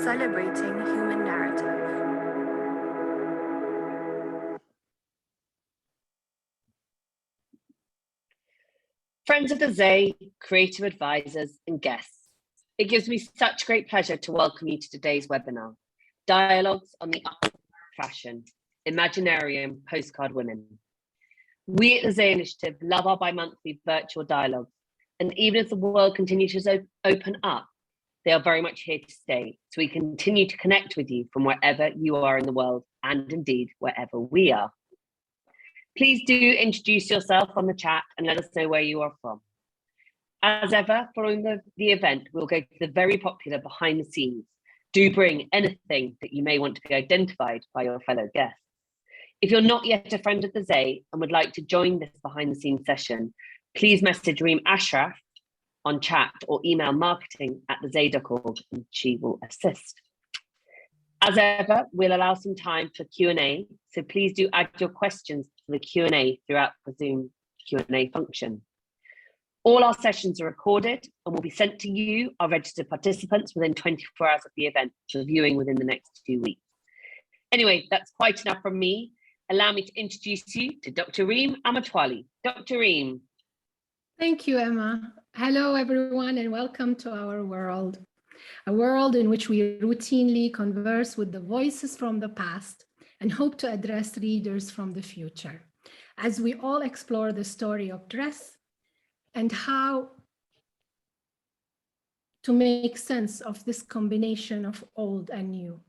celebrating human narrative. Friends of the Zay, creative advisors and guests, it gives me such great pleasure to welcome you to today's webinar, Dialogues on the Art of Fashion, Imaginarium Postcard Women. We at the Zay Initiative love our bi-monthly virtual dialogues, and even as the world continues to open up, they are very much here to stay, so we continue to connect with you from wherever you are in the world, and indeed wherever we are. Please do introduce yourself on the chat and let us know where you are from. As ever, following the event, we'll go to the very popular behind the scenes. Do bring anything that you may want to be identified by your fellow guests. If you're not yet a friend of the Zay and would like to join this behind the scenes session, please message Reem Ashraf on chat or email marketing@thezay.org and she will assist. As ever, we'll allow some time for Q&A, so please do add your questions to the Q&A throughout the Zoom Q&A function. All our sessions are recorded and will be sent to you, our registered participants, within 24 hours of the event, for viewing within the next 2 weeks. Anyway, that's quite enough from me. Allow me to introduce you to Dr. Reem Mutwalli. Dr. Reem. Thank you, Emma. Hello, everyone, and welcome to our world. A world in which we routinely converse with the voices from the past and hope to address readers from the future, as we all explore the story of dress and how to make sense of this combination of old and new.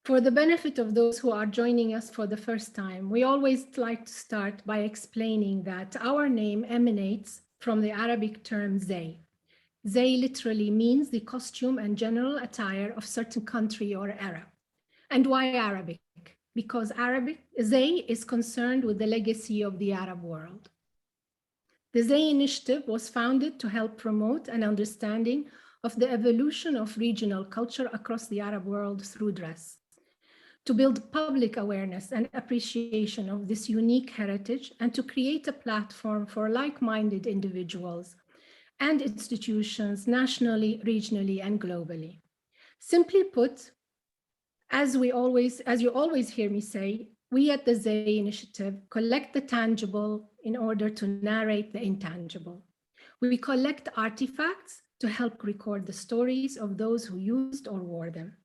For the benefit of those who are joining us for the first time, we always like to start by explaining that our name emanates from the Arabic term Zay. Zay literally means the costume and general attire of certain country or era. And why Arabic? Because Zay is concerned with the legacy of the Arab world. The Zay Initiative was founded to help promote an understanding of the evolution of regional culture across the Arab world through dress, to build public awareness and appreciation of this unique heritage, and to create a platform for like-minded individuals and institutions nationally, regionally, and globally. Simply put, as you always hear me say, we at the Zay Initiative collect the tangible in order to narrate the intangible. We collect artifacts to help record the stories of those who used or wore them.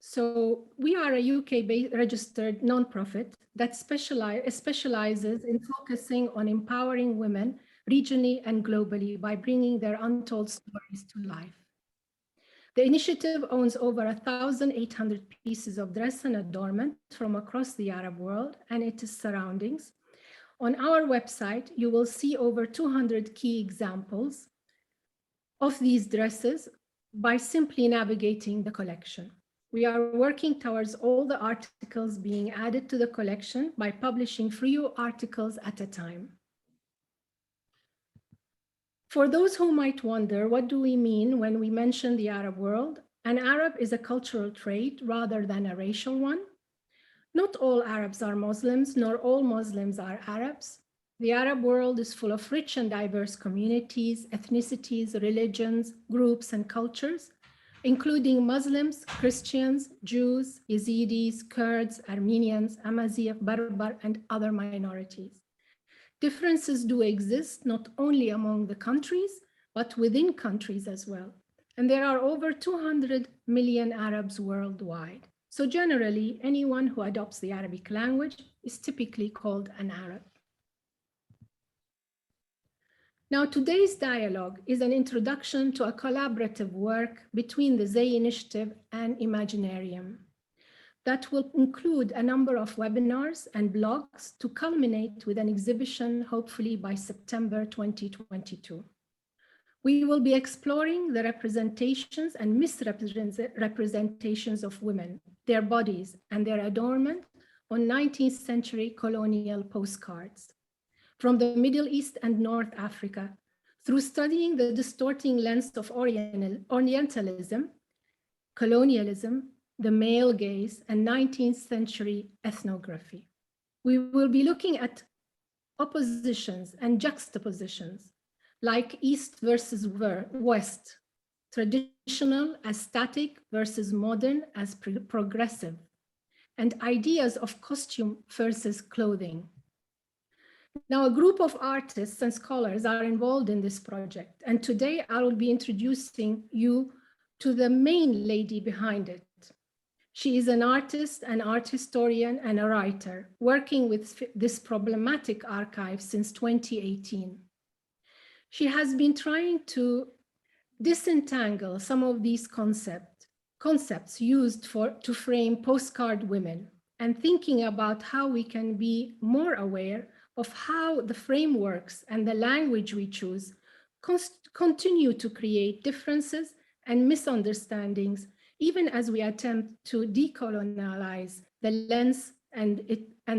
So we are a UK-based registered nonprofit that specializes in focusing on empowering women regionally and globally by bringing their untold stories to life. The initiative owns over 1,800 pieces of dress and adornment from across the Arab world and its surroundings. On our website, you will see over 200 key examples of these dresses by simply navigating the collection. We are working towards all the articles being added to the collection by publishing few articles at a time. For those who might wonder, what do we mean when we mention the Arab world? An Arab is a cultural trait rather than a racial one. Not all Arabs are Muslims, nor all Muslims are Arabs. The Arab world is full of rich and diverse communities, ethnicities, religions, groups, and cultures, including Muslims, Christians, Jews, Yazidis, Kurds, Armenians, Amazigh, Berber, and other minorities. Differences do exist not only among the countries, but within countries as well. And there are over 200 million Arabs worldwide. So generally, anyone who adopts the Arabic language is typically called an Arab. Now, today's dialogue is an introduction to a collaborative work between the Zay Initiative and Imaginarium that will include a number of webinars and blogs to culminate with an exhibition, hopefully by September 2022. We will be exploring the representations and misrepresentations of women, their bodies, and their adornment on 19th century colonial postcards from the Middle East and North Africa, through studying the distorting lens of Orientalism, colonialism, the male gaze, and 19th century ethnography. We will be looking at oppositions and juxtapositions, like East versus West, traditional as static versus modern as progressive, and ideas of costume versus clothing. Now, a group of artists and scholars are involved in this project, and today I will be introducing you to the main lady behind it. She is an artist, an art historian, and a writer working with this problematic archive since 2018. She has been trying to disentangle some of these concepts used to frame postcard women, and thinking about how we can be more aware of how the frameworks and the language we choose continue to create differences and misunderstandings, even as we attempt to decolonialize the lens and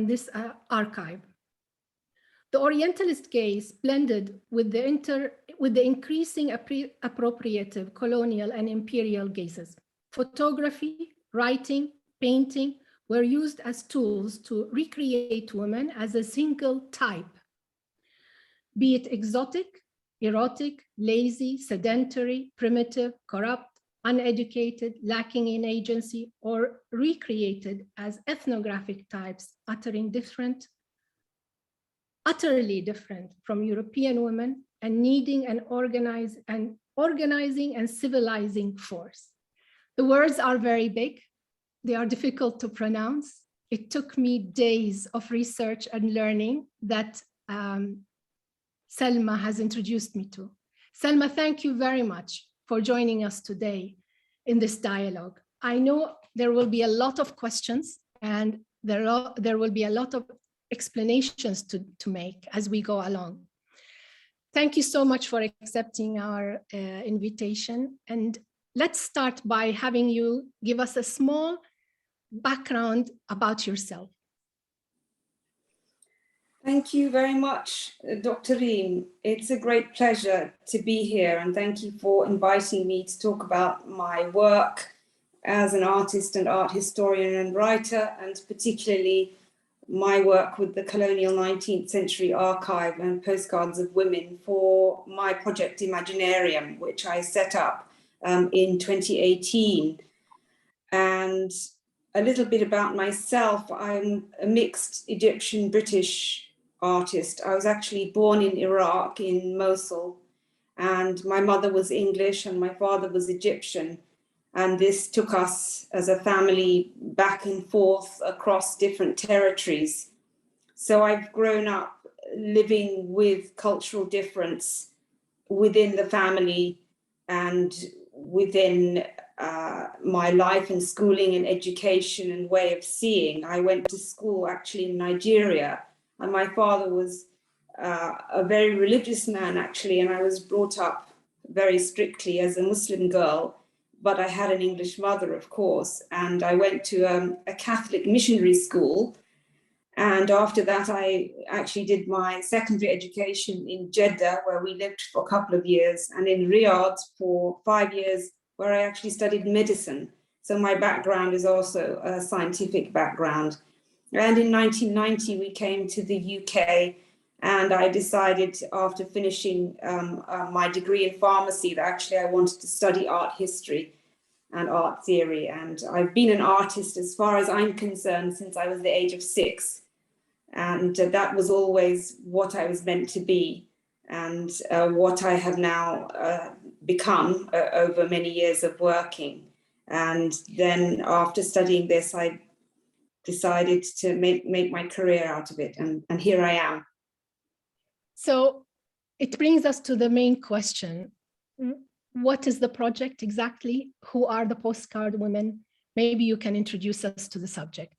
this archive. The Orientalist gaze blended with the increasing appropriative colonial and imperial gazes. Photography, writing, painting were used as tools to recreate women as a single type, be it exotic, erotic, lazy, sedentary, primitive, corrupt, uneducated, lacking in agency, or recreated as ethnographic types, utterly different from European women and needing an organizing and civilizing force. The words are very big. They are difficult to pronounce. It took me days of research and learning that Salma has introduced me to. Salma, thank you very much for joining us today in this dialogue. I know there will be a lot of questions and there will be a lot of explanations to make as we go along. Thank you so much for accepting our invitation. And let's start by having you give us a small background about yourself. Thank you very much, Dr. Reem. It's a great pleasure to be here, and thank you for inviting me to talk about my work as an artist and art historian and writer, and particularly my work with the colonial 19th century archive and postcards of women for my project Imaginarium, which I set up in 2018. And a little bit about myself, I'm a mixed Egyptian-British artist. I was actually born in Iraq, in Mosul, and my mother was English and my father was Egyptian. And this took us as a family back and forth across different territories. So I've grown up living with cultural difference within the family and within my life and schooling and education and way of seeing. I went to school actually in Nigeria, and my father was a very religious man actually, and I was brought up very strictly as a Muslim girl, but I had an English mother, of course, and I went to a Catholic missionary school. And after that, I actually did my secondary education in Jeddah, where we lived for a couple of years, and in Riyadh for 5 years, where I actually studied medicine. So my background is also a scientific background. And in 1990, we came to the UK, and I decided after finishing my degree in pharmacy that actually I wanted to study art history and art theory. And I've been an artist as far as I'm concerned since I was the age of 6. And that was always what I was meant to be, and what I have now become over many years of working. And then after studying this, I decided to make my career out of it, and here I am. So it brings us to the main question. What is the project exactly? Who are the postcard women? Maybe you can introduce us to the subject.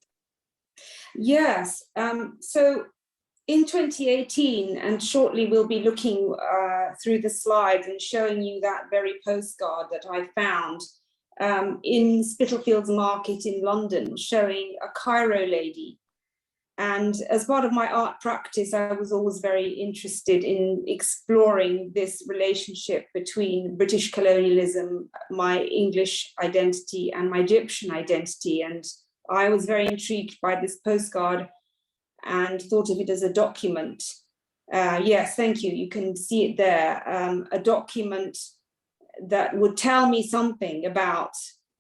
Yes, so in 2018, and shortly we'll be looking through the slides and showing you that very postcard that I found in Spitalfields Market in London, showing a Cairo lady. And as part of my art practice, I was always very interested in exploring this relationship between British colonialism, my English identity, and my Egyptian identity. And I was very intrigued by this postcard and thought of it as a document. Yes, thank you. You can see it there. A document that would tell me something about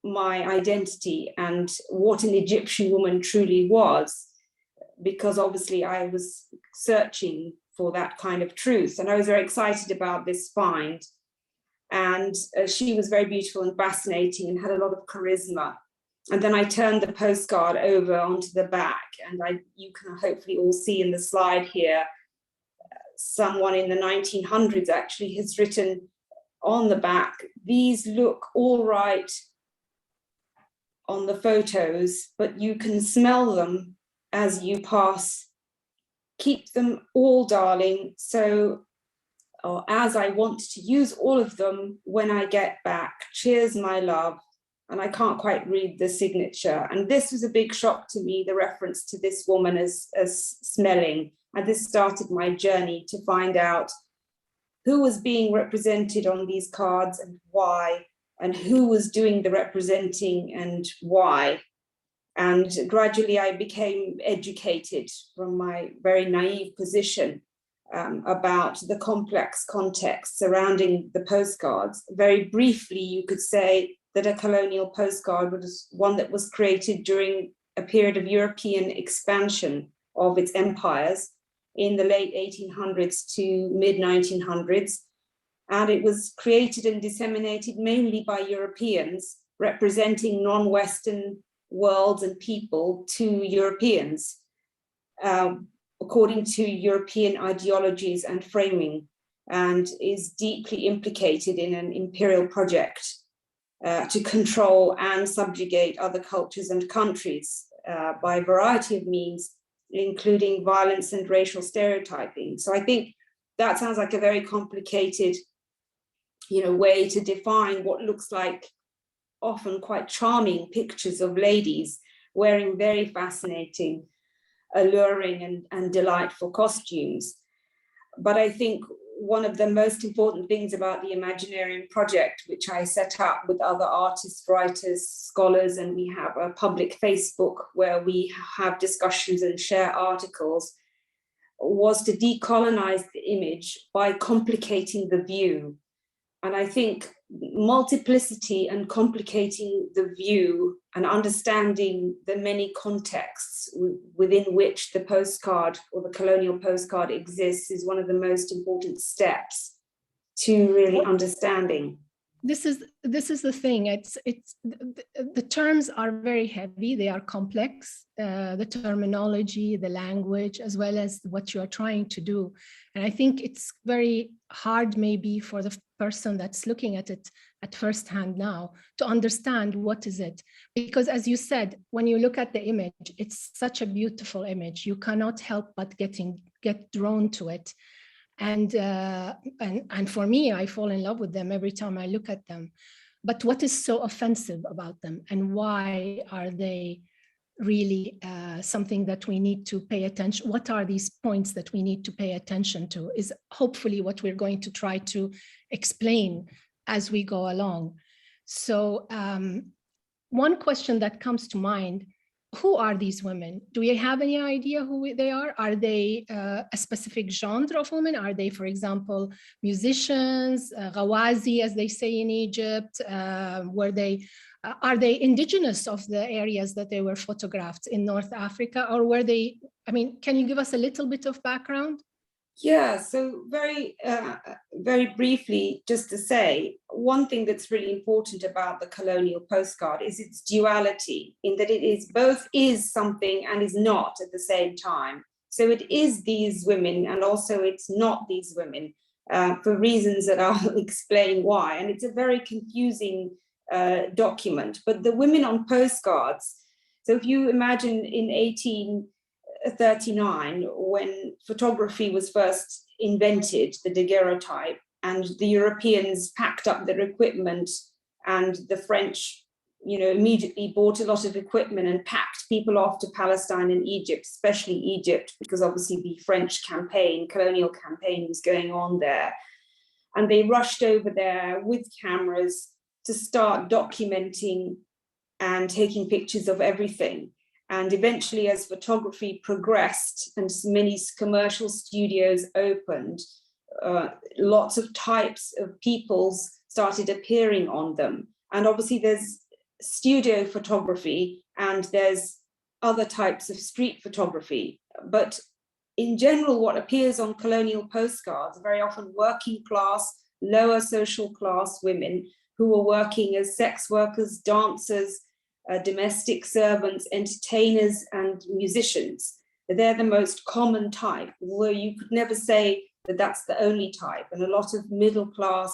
my identity and what an Egyptian woman truly was, because obviously I was searching for that kind of truth. And I was very excited about this find. And she was very beautiful and fascinating and had a lot of charisma. And then I turned the postcard over onto the back, and you can hopefully all see in the slide here, someone in the 1900s actually has written on the back, "These look all right on the photos, but you can smell them as you pass. Keep them all, darling, so, or as I want to use all of them when I get back. Cheers, my love." And I can't quite read the signature. And this was a big shock to me, the reference to this woman as smelling. And this started my journey to find out who was being represented on these cards and why, and who was doing the representing and why. And gradually I became educated from my very naive position about the complex context surrounding the postcards. Very briefly, you could say that a colonial postcard was one that was created during a period of European expansion of its empires in the late 1800s to mid 1900s. And it was created and disseminated mainly by Europeans representing non-Western worlds and people to Europeans, according to European ideologies and framing, and is deeply implicated in an imperial project to control and subjugate other cultures and countries by a variety of means, including violence and racial stereotyping. So I think that sounds like a very complicated, way to define what looks like often quite charming pictures of ladies wearing very fascinating, alluring and delightful costumes. But I think one of the most important things about the Imaginarium project, which I set up with other artists, writers, scholars, and we have a public Facebook where we have discussions and share articles, was to decolonize the image by complicating the view. And I think multiplicity and complicating the view and understanding the many contexts within which the postcard or the colonial postcard exists is one of the most important steps to really understanding. This is the thing. The terms are very heavy. They are complex. The terminology, the language, as well as what you are trying to do. And I think it's very hard, maybe, for the person that's looking at it at first hand now to understand what is it. Because, as you said, when you look at the image, it's such a beautiful image. You cannot help but get drawn to it. And for me, I fall in love with them every time I look at them. But what is so offensive about them, and why are they really something that we need to pay attention? What are these points that we need to pay attention to is hopefully what we're going to try to explain as we go along. So one question that comes to mind: who are these women? Do we have any idea who they are? Are they a specific genre of women? Are they, for example, musicians, Ghawazi, as they say in Egypt? Are they indigenous of the areas that they were photographed in North Africa? Or were they, can you give us a little bit of background? Yeah, so very briefly, just to say, one thing that's really important about the colonial postcard is its duality, in that it is both is something and is not at the same time. So it is these women, and also it's not these women, for reasons that I'll explain why. And it's a very confusing document. But the women on postcards, so if you imagine in 1839, when photography was first invented, the daguerreotype, and the Europeans packed up their equipment, and the French, immediately bought a lot of equipment and packed people off to Palestine and Egypt, especially Egypt, because obviously the French colonial campaign was going on there. And they rushed over there with cameras to start documenting and taking pictures of everything. And eventually, as photography progressed and many commercial studios opened, lots of types of peoples started appearing on them. And obviously there's studio photography and there's other types of street photography. But in general, what appears on colonial postcards are very often working class, lower social class women who were working as sex workers, dancers, domestic servants, entertainers, and musicians. They're the most common type, although you could never say that that's the only type. And a lot of middle class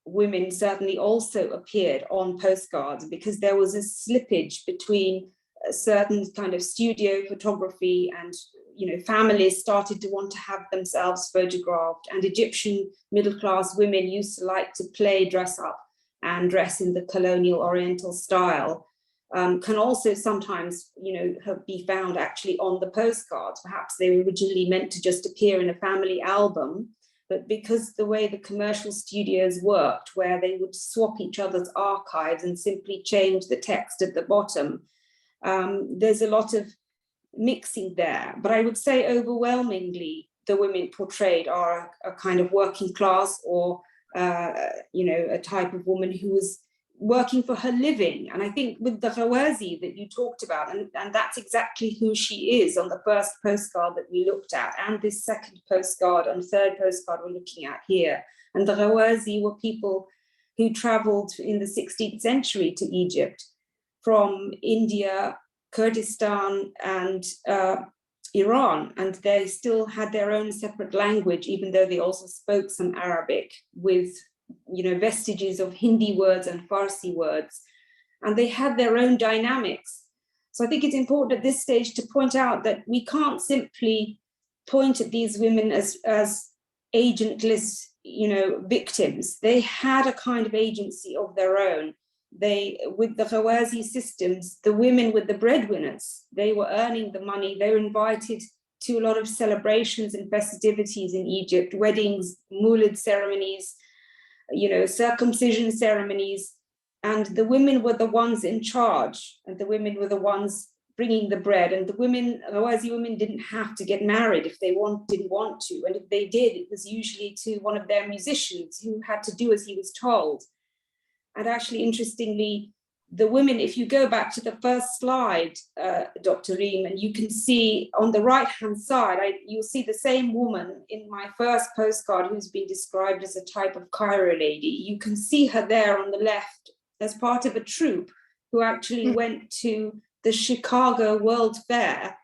women certainly also appeared on postcards because there was a slippage between a certain kind of studio photography and, you know, families started to want to have themselves photographed, and Egyptian middle class women used to like to play dress up and dress in the colonial oriental style. Can also sometimes, you know, be found actually on the postcards. Perhaps they were originally meant to just appear in a family album, but because the way the commercial studios worked, where they would swap each other's archives and simply change the text at the bottom, there's a lot of mixing there. But I would say overwhelmingly, the women portrayed are a kind of working class or, you know, a type of woman who was working for her living. And I think with the Ghawazi that you talked about, and that's exactly who she is on the first postcard that we looked at, and this second postcard and third postcard we're looking at here. And the Ghawazi were people who traveled in the 16th century to Egypt from India, Kurdistan, and Iran, and they still had their own separate language, even though they also spoke some Arabic with, you know, vestiges of Hindi words and Farsi words, and they had their own dynamics. So I think it's important at this stage to point out that we can't simply point at these women as agentless, you know, victims. They had a kind of agency of their own. They, with the Ghawazi systems, the women were the breadwinners. They were earning the money. They were invited to a lot of celebrations and festivities in Egypt, weddings, Moulid ceremonies, you know, circumcision ceremonies, and the women were the ones in charge, and the women were the ones bringing the bread. And the women, Ghawazi women, didn't have to get married if they didn't want to, and if they did, it was usually to one of their musicians who had to do as he was told. And actually, interestingly, the women, if you go back to the first slide, Dr. Reem, and you can see on the right-hand side, you'll see the same woman in my first postcard who's been described as a type of Cairo lady. You can see her there on the left as part of a troupe who actually went to the Chicago World Fair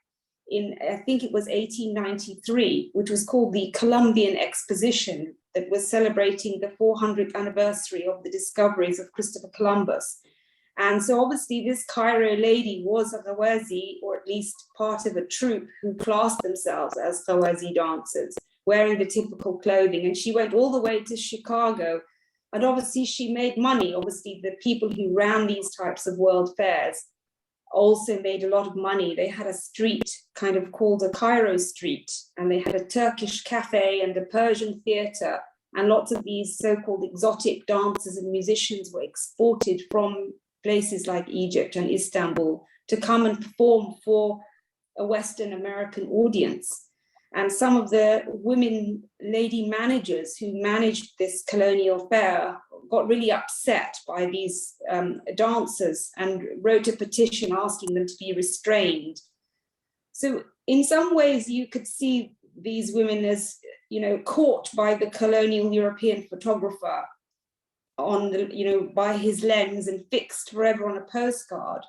in, I think it was 1893, which was called the Columbian Exposition, that was celebrating the 400th anniversary of the discoveries of Christopher Columbus. And so obviously this Cairo lady was a Ghawazi, or at least part of a troupe who classed themselves as Ghawazi dancers, wearing the typical clothing. And she went all the way to Chicago. And obviously she made money. Obviously the people who ran these types of world fairs also made a lot of money. They had a street kind of called a Cairo street, and they had a Turkish cafe and a Persian theater. And lots of these so-called exotic dancers and musicians were exported from places like Egypt and Istanbul to come and perform for a Western American audience. And some of the women lady managers who managed this colonial fair got really upset by these dancers and wrote a petition asking them to be restrained. So in some ways you could see these women as, you know, caught by the colonial European photographer on the, you know, by his lens and fixed forever on a postcard.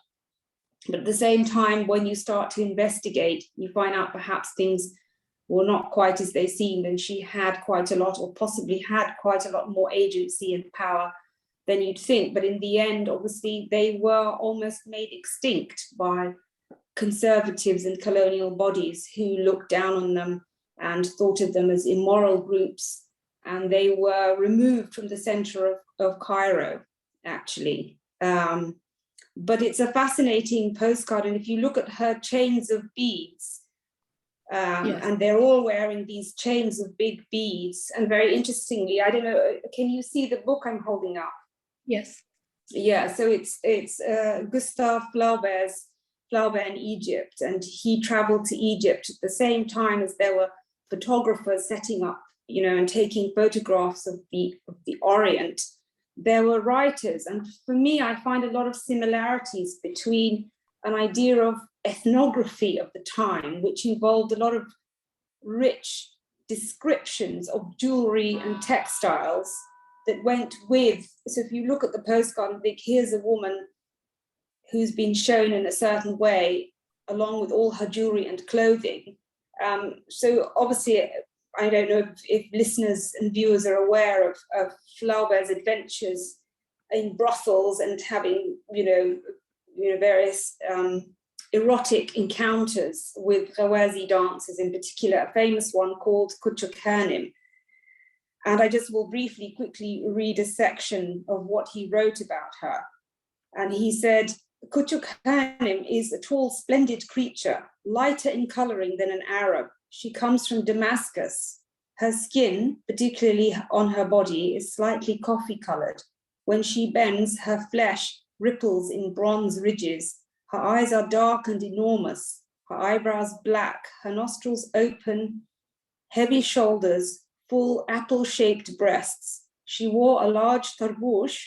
But at the same time, when you start to investigate, you find out perhaps things were not quite as they seemed, and she had quite a lot, or possibly had quite a lot more agency and power than you'd think. But in the end, obviously, they were almost made extinct by conservatives and colonial bodies who looked down on them and thought of them as immoral groups. And they were removed from the center of Cairo, actually. But it's a fascinating postcard. And if you look at her chains of beads, yes. And they're all wearing these chains of big beads. And very interestingly, I don't know, can you see the book I'm holding up? Yes. Yeah, so it's Gustave Flaubert's Flaubert in Egypt, and he traveled to Egypt at the same time as there were photographers setting up, and taking photographs of the Orient. There were writers, and for me, I find a lot of similarities between an idea of ethnography of the time, which involved a lot of rich descriptions of jewelry and textiles that went with. So if you look at the postcard and think, here's a woman who's been shown in a certain way, along with all her jewelry and clothing. So obviously, I don't know if listeners and viewers are aware of Flaubert's adventures in brothels and having, various erotic encounters with Ghawazi dancers, in particular, a famous one called Kuchuk-Hanem. And I just will quickly read a section of what he wrote about her. And he said, Kuchuk-Hanem is a tall, splendid creature, lighter in coloring than an Arab. She comes from Damascus. Her skin, particularly on her body, is slightly coffee colored. When she bends, her flesh ripples in bronze ridges. Her eyes are dark and enormous, her eyebrows black, her nostrils open, heavy shoulders, full apple-shaped breasts. She wore a large tarbouch,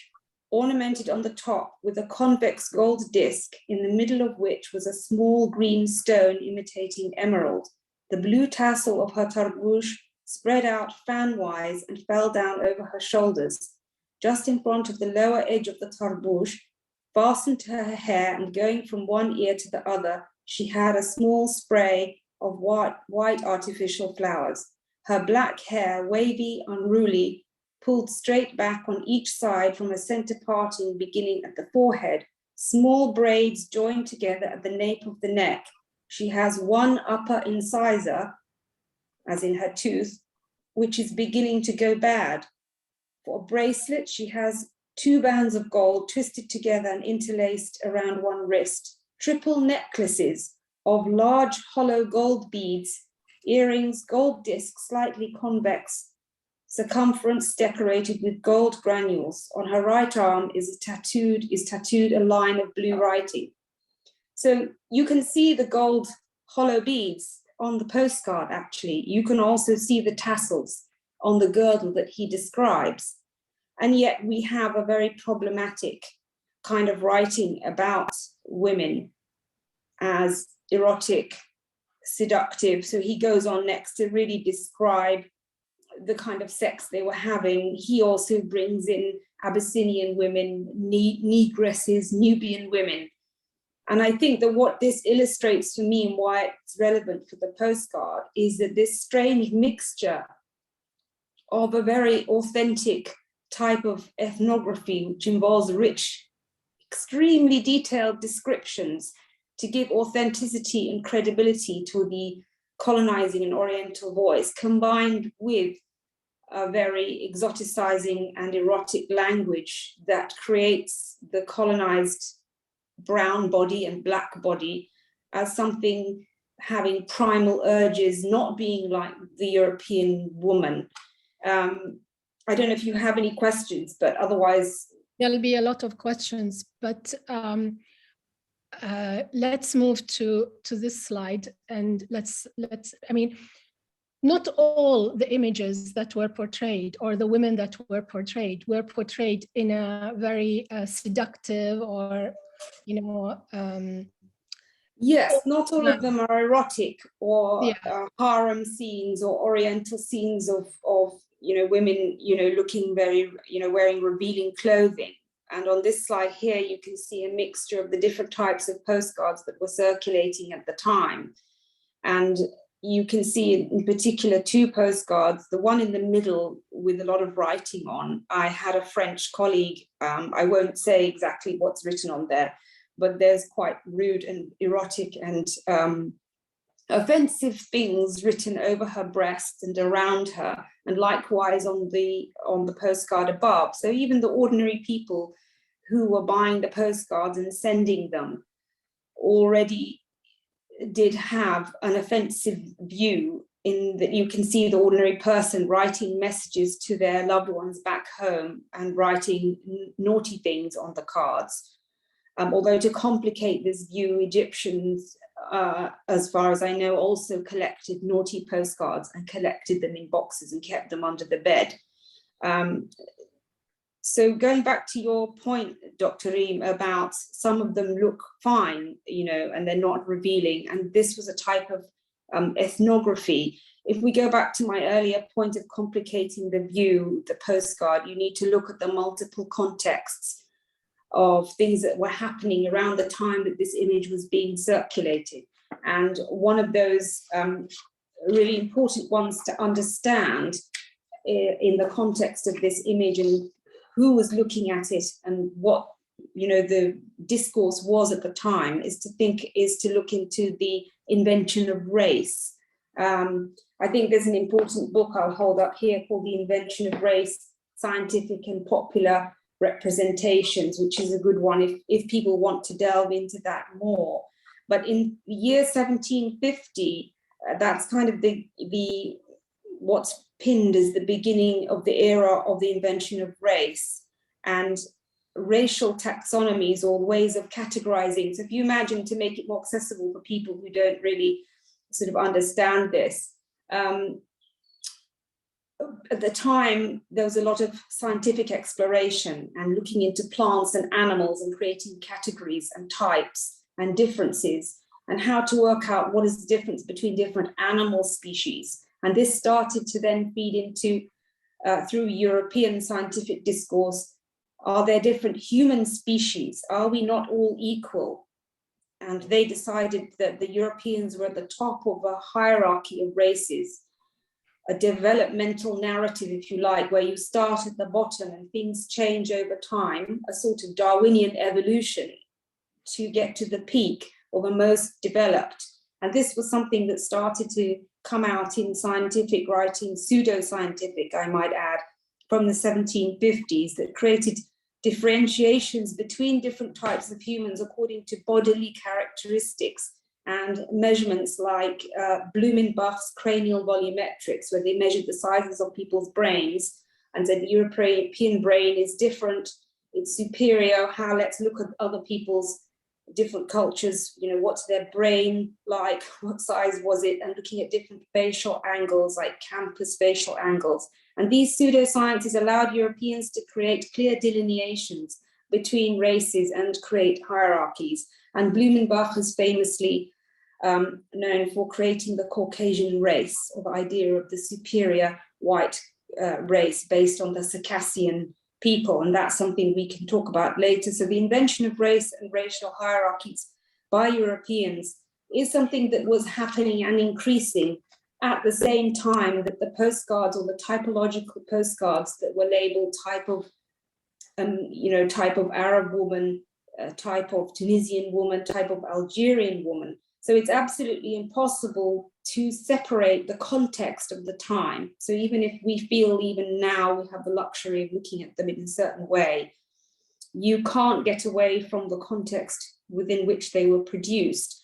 ornamented on the top with a convex gold disc, in the middle of which was a small green stone imitating emerald. The blue tassel of her tarbouch spread out fan-wise and fell down over her shoulders. Just in front of the lower edge of the tarbouch, fastened to her hair and going from one ear to the other, she had a small spray of white artificial flowers. Her black hair, wavy, unruly, pulled straight back on each side from a center parting beginning at the forehead, small braids joined together at the nape of the neck. She has one upper incisor, as in her tooth, which is beginning to go bad. For a bracelet, she has 2 bands of gold twisted together and interlaced around one wrist, triple necklaces of large hollow gold beads, earrings, gold discs, slightly convex, circumference decorated with gold granules. On her right arm is tattooed a line of blue writing. So you can see the gold hollow beads on the postcard, actually. You can also see the tassels on the girdle that he describes. And yet we have a very problematic kind of writing about women as erotic, seductive. So he goes on next to really describe the kind of sex they were having. He also brings in Abyssinian women, negresses, Nubian women. And I think that what this illustrates for me and why it's relevant for the postcard is that this strange mixture of a very authentic type of ethnography, which involves rich, extremely detailed descriptions to give authenticity and credibility to the colonizing and Oriental voice, combined with a very exoticizing and erotic language that creates the colonized brown body and black body as something having primal urges, not being like the European woman. I don't know if you have any questions, but otherwise. There'll be a lot of questions, but let's move to this slide, and let's, I mean, not all the images that were portrayed or the women that were portrayed in a very seductive or, yes, not all of them are erotic or harem scenes or Oriental scenes of women, looking very, wearing revealing clothing. And on this slide here, you can see a mixture of the different types of postcards that were circulating at the time. And you can see in particular 2 postcards, the one in the middle with a lot of writing on. I had a French colleague, I won't say exactly what's written on there, but there's quite rude and erotic and offensive things written over her breast and around her, and likewise on the postcard above. So even the ordinary people who were buying the postcards and sending them already did have an offensive view, in that you can see the ordinary person writing messages to their loved ones back home and writing naughty things on the cards. Although to complicate this view, Egyptians, as far as I know, also collected naughty postcards and collected them in boxes and kept them under the bed. So going back to your point, Dr. Reem, about some of them look fine, you know, and they're not revealing. And this was a type of ethnography. If we go back to my earlier point of complicating the view, the postcard, you need to look at the multiple contexts of things that were happening around the time that this image was being circulated. And one of those really important ones to understand in the context of this image and who was looking at it and what, you know, the discourse was at the time is to look into the invention of race. I think there's an important book I'll hold up here called The Invention of Race, Scientific and Popular Representations, which is a good one if people want to delve into that more. But in the year 1750, that's kind of the what's pinned as the beginning of the era of the invention of race and racial taxonomies or ways of categorizing. So if you imagine, to make it more accessible for people who don't really sort of understand this, at the time, there was a lot of scientific exploration and looking into plants and animals and creating categories and types and differences and how to work out what is the difference between different animal species. And this started to then feed into, through European scientific discourse, are there different human species? Are we not all equal? And they decided that the Europeans were at the top of a hierarchy of races, a developmental narrative, if you like, where you start at the bottom and things change over time, a sort of Darwinian evolution to get to the peak or the most developed. And this was something that started to come out in scientific writing, pseudoscientific, I might add, from the 1750s, that created differentiations between different types of humans according to bodily characteristics and measurements like Blumenbach's cranial volumetrics, where they measured the sizes of people's brains and said the European brain is different, it's superior, let's look at other people's different cultures, you know, what's their brain like, what size was it, and looking at different facial angles like campus facial angles. And these pseudosciences allowed Europeans to create clear delineations between races and create hierarchies. And Blumenbach is famously known for creating the Caucasian race, or the idea of the superior white race based on the Circassian people, and that's something we can talk about later. So the invention of race and racial hierarchies by Europeans is something that was happening and increasing at the same time that the postcards or the typological postcards that were labeled type of Arab woman, type of Tunisian woman, type of Algerian woman. So it's absolutely impossible to separate the context of the time. So even if we feel even now we have the luxury of looking at them in a certain way, you can't get away from the context within which they were produced.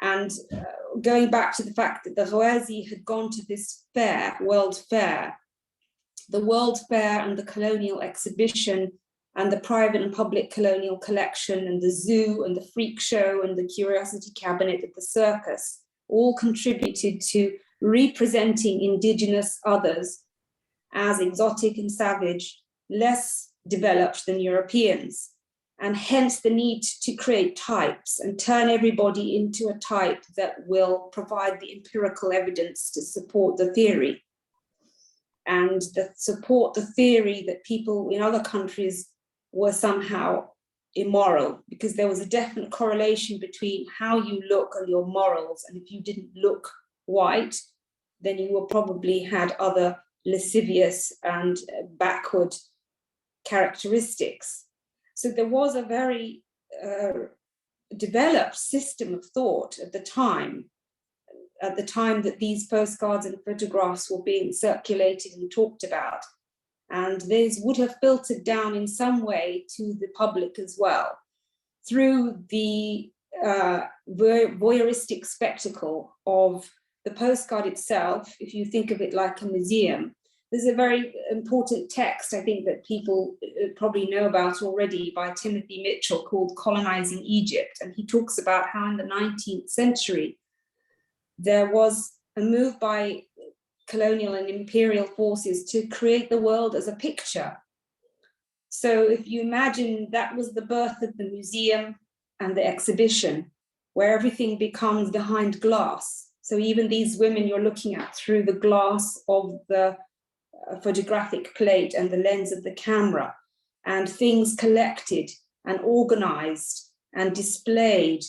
And going back to the fact that the Ghawazi had gone to this fair, World Fair, the World Fair and the colonial exhibition and the private and public colonial collection and the zoo and the freak show and the curiosity cabinet at the circus all contributed to representing indigenous others as exotic and savage, less developed than Europeans, and hence the need to create types and turn everybody into a type that will provide the empirical evidence to support the theory and support the theory that people in other countries were somehow immoral, because there was a definite correlation between how you look and your morals. And if you didn't look white, then you were probably had other lascivious and backward characteristics. So there was a very developed system of thought at the time that these postcards and photographs were being circulated and talked about. And these would have filtered down in some way to the public as well, through the voyeuristic spectacle of the postcard itself. If you think of it like a museum, there's a very important text, I think, that people probably know about already by Timothy Mitchell called Colonizing Egypt. And he talks about how in the 19th century, there was a move by colonial and imperial forces to create the world as a picture. So if you imagine, that was the birth of the museum and the exhibition, where everything becomes behind glass. So even these women you're looking at through the glass of the photographic plate and the lens of the camera, and things collected and organized and displayed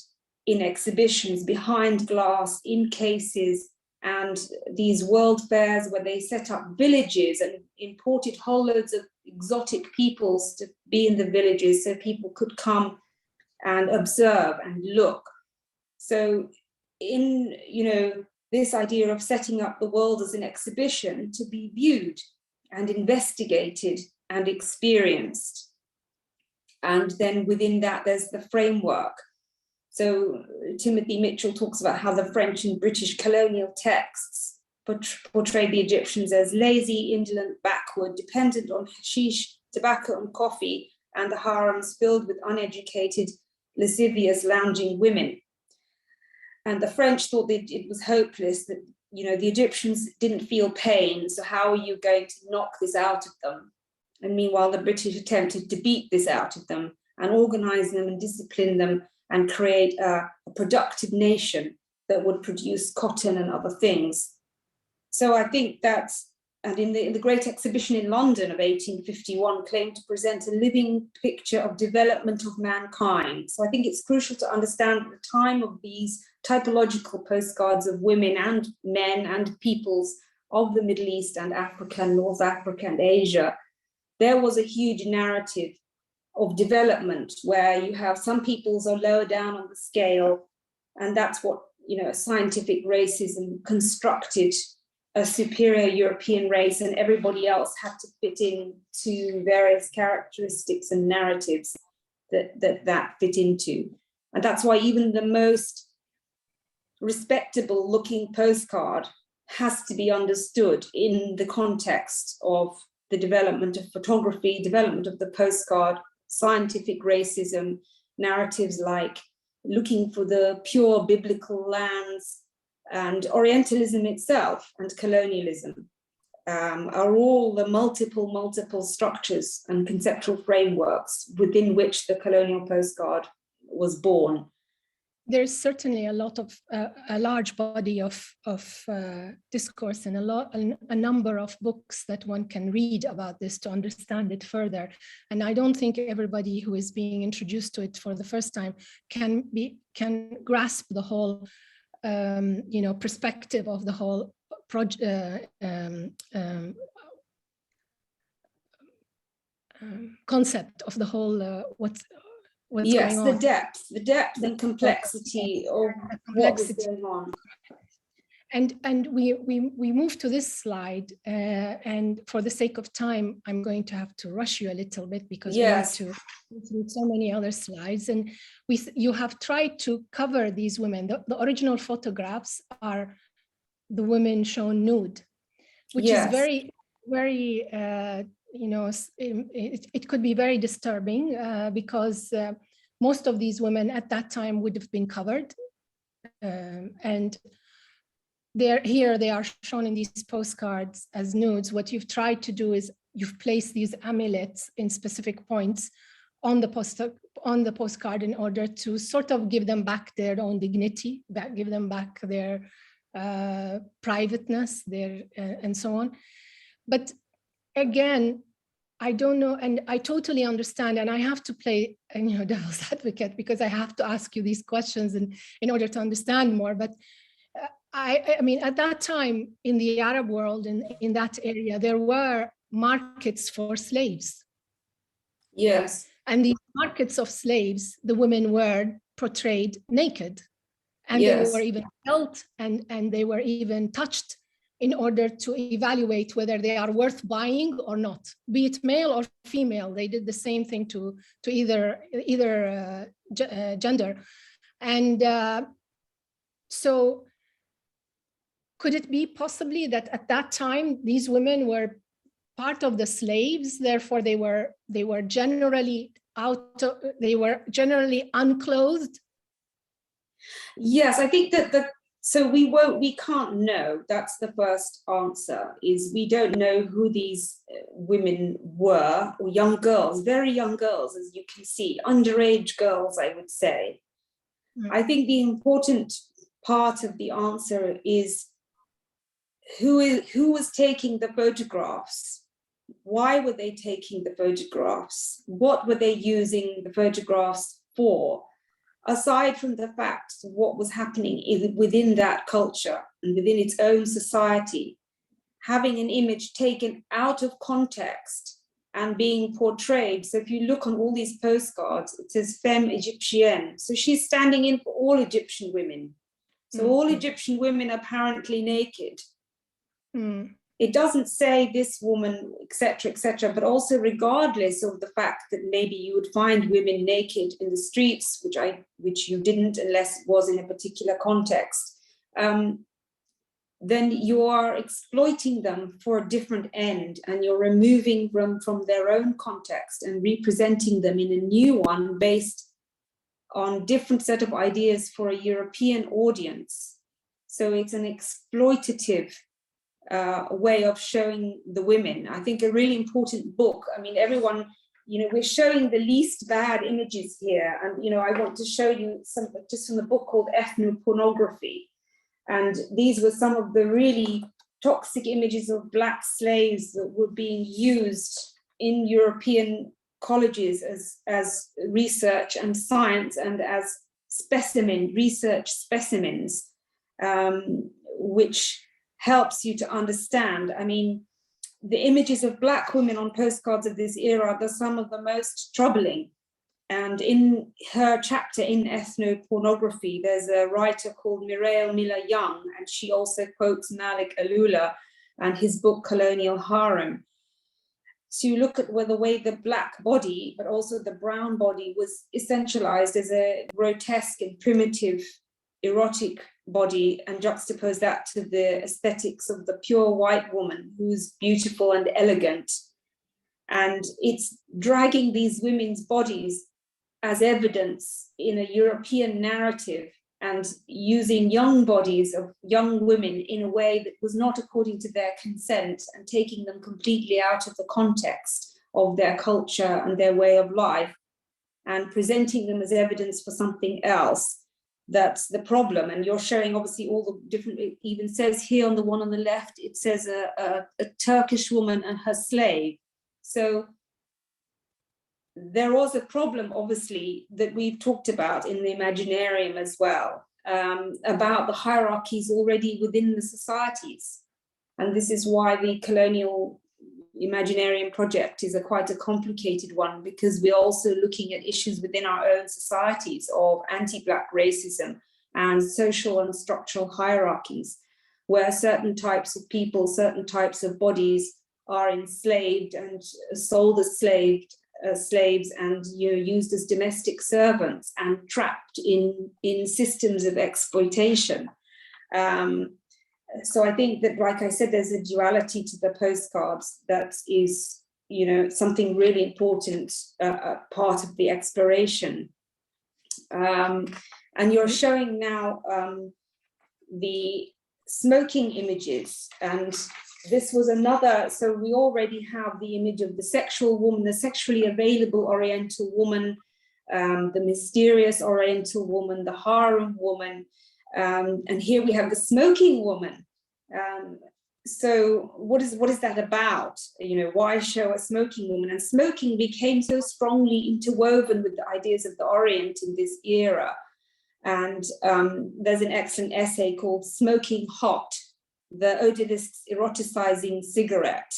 in exhibitions behind glass, in cases, and these world fairs where they set up villages and imported whole loads of exotic peoples to be in the villages so people could come and observe and look. So in, this idea of setting up the world as an exhibition to be viewed and investigated and experienced. And then within that, there's the framework. So Timothy Mitchell talks about how the French and British colonial texts portray the Egyptians as lazy, indolent, backward, dependent on hashish, tobacco and coffee, and the harems filled with uneducated, lascivious, lounging women. And the French thought that it was hopeless, that the Egyptians didn't feel pain, so how are you going to knock this out of them? And meanwhile, the British attempted to beat this out of them and organize them and discipline them and create a productive nation that would produce cotton and other things. So I think that's, and in the Great Exhibition in London of 1851, claimed to present a living picture of development of mankind. So I think it's crucial to understand at the time of these typological postcards of women and men and peoples of the Middle East and Africa, North Africa and Asia, there was a huge narrative of development where you have some peoples are lower down on the scale, and that's what scientific racism constructed a superior European race, and everybody else had to fit into various characteristics and narratives that fit into. And that's why even the most respectable looking postcard has to be understood in the context of the development of photography, development of the postcard, scientific racism, narratives like looking for the pure biblical lands, and Orientalism itself and colonialism are all the multiple structures and conceptual frameworks within which the colonial postcard was born. There's certainly a large body of discourse and a number of books that one can read about this to understand it further. And I don't think everybody who is being introduced to it for the first time can grasp the whole perspective of the whole concept of the whole what's yes, going on. the depth and complexity of what was going on. And we move to this slide, and for the sake of time, I'm going to have to rush you a little bit because yes. we need to go through so many other slides. And you have tried to cover these women. The original photographs are the women shown nude, which yes. is very, very, it could be very disturbing because most of these women at that time would have been covered. And here they are shown in these postcards as nudes. What you've tried to do is you've placed these amulets in specific points on the postcard in order to sort of give them back their own dignity, give them back their privateness, and so on. But again, I don't know, and I totally understand, and I have to play devil's advocate because I have to ask you these questions in order to understand more. But I mean, at that time in the Arab world, in that area, there were markets for slaves. Yes. And these markets of slaves, the women were portrayed naked. And yes. They were even held and they were even touched in order to evaluate whether they are worth buying or not, be it male or female. They did the same thing to either gender. And so could it be possibly that at that time, these women were part of the slaves, therefore they were generally generally unclothed? Yes, I think that so we can't know. That's the first answer, is we don't know who these women were, or young girls, very young girls, as you can see, underage girls, I would say. I think the important part of the answer is who was taking the photographs? Why were they taking the photographs? What were they using the photographs for? Aside from the fact of what was happening within that culture and within its own society, having an image taken out of context and being portrayed. So if you look on all these postcards, it says femme égyptienne. So she's standing in for all Egyptian women. So all Egyptian women are apparently naked. It doesn't say this woman, etc., but also regardless of the fact that maybe you would find women naked in the streets, which you didn't unless it was in a particular context, then you are exploiting them for a different end, and you're removing them from their own context and representing them in a new one based on different set of ideas for a European audience. So it's an exploitative way of showing the women. I think a really important book. I mean, everyone, we're showing the least bad images here. And, I want to show you some just from the book called Ethnopornography. And these were some of the really toxic images of Black slaves that were being used in European colleges as research and science and as research specimens, which helps you to understand. I mean, the images of Black women on postcards of this era are some of the most troubling. And in her chapter in Ethnopornography, there's a writer called Mireille Miller-Young, and she also quotes Malik Alula and his book Colonial Harem. So you look at the way the Black body, but also the brown body, was essentialized as a grotesque and primitive erotic body, and juxtapose that to the aesthetics of the pure white woman who's beautiful and elegant. And it's dragging these women's bodies as evidence in a European narrative and using young bodies of young women in a way that was not according to their consent, and taking them completely out of the context of their culture and their way of life, and presenting them as evidence for something else. That's the problem. And you're showing obviously all the different, it even says here on the one on the left, it says a Turkish woman and her slave. So there was a problem, obviously, that we've talked about in the Imaginarium as well, about the hierarchies already within the societies. And this is why the colonial Imaginarium project is quite a complicated one, because we're also looking at issues within our own societies of anti-Black racism and social and structural hierarchies, where certain types of people, certain types of bodies are enslaved and sold as slaves and used as domestic servants and trapped in systems of exploitation. So I think that, like I said, there's a duality to the postcards that is, something really important, part of the exploration. And you're showing now the smoking images, and this was another, so we already have the image of the sexual woman, the sexually available Oriental woman, the mysterious Oriental woman, the harem woman, and here we have the smoking woman. So what is that about? Why show a smoking woman? And smoking became so strongly interwoven with the ideas of the Orient in this era. And there's an excellent essay called Smoking Hot, the odorless eroticizing cigarette.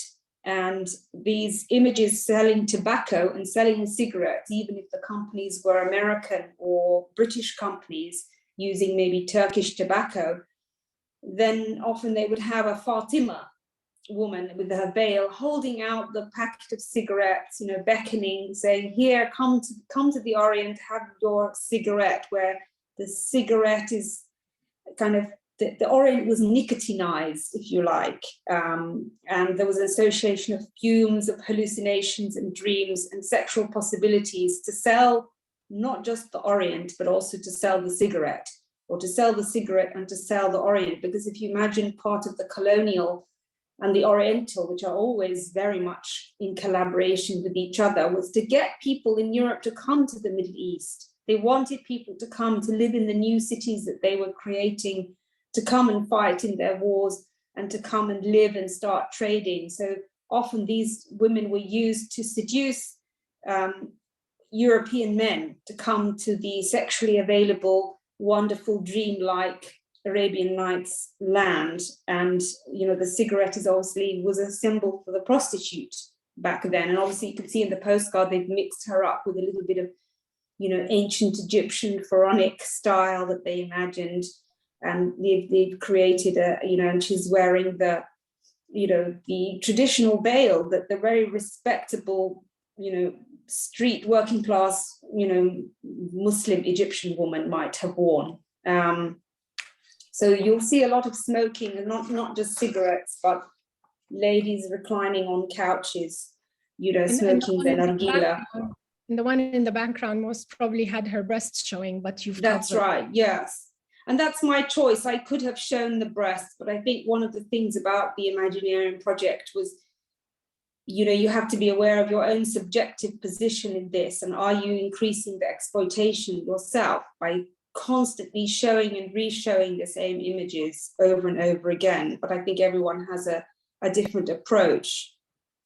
And these images selling tobacco and selling cigarettes, even if the companies were American or British companies using maybe Turkish tobacco, then often they would have a Fatima woman with her veil holding out the packet of cigarettes, beckoning, saying, here, come to the Orient, have your cigarette, where the cigarette is kind of the Orient was nicotinized, if you like, and there was an association of fumes, of hallucinations and dreams and sexual possibilities to sell not just the Orient, but also to sell the cigarette, or to sell the cigarette and to sell the Orient. Because if you imagine part of the colonial and the Oriental, which are always very much in collaboration with each other, was to get people in Europe to come to the Middle East. They wanted people to come to live in the new cities that they were creating, to come and fight in their wars, and to come and live and start trading. So often these women were used to seduce European men to come to the sexually available, wonderful, dreamlike Arabian Nights land. And, you know, the cigarette is obviously was a symbol for the prostitute back then. And obviously you can see in the postcard, they've mixed her up with a little bit of, you know, ancient Egyptian pharaonic style that they imagined. And they've created a, you know, and she's wearing the, you know, the traditional veil that the very respectable, you know, street working class, you know, Muslim Egyptian woman might have worn. So you'll see a lot of smoking, and not just cigarettes, but ladies reclining on couches, you know, smoking their nargila. And the one in the background most probably had her breasts showing, but you've That's covered. right, yes. And that's my choice. I could have shown the breasts, but I think one of the things about the Imaginarium project was, you know, you have to be aware of your own subjective position in this, and are you increasing the exploitation yourself by constantly showing and re-showing the same images over and over again? But I think everyone has a different approach.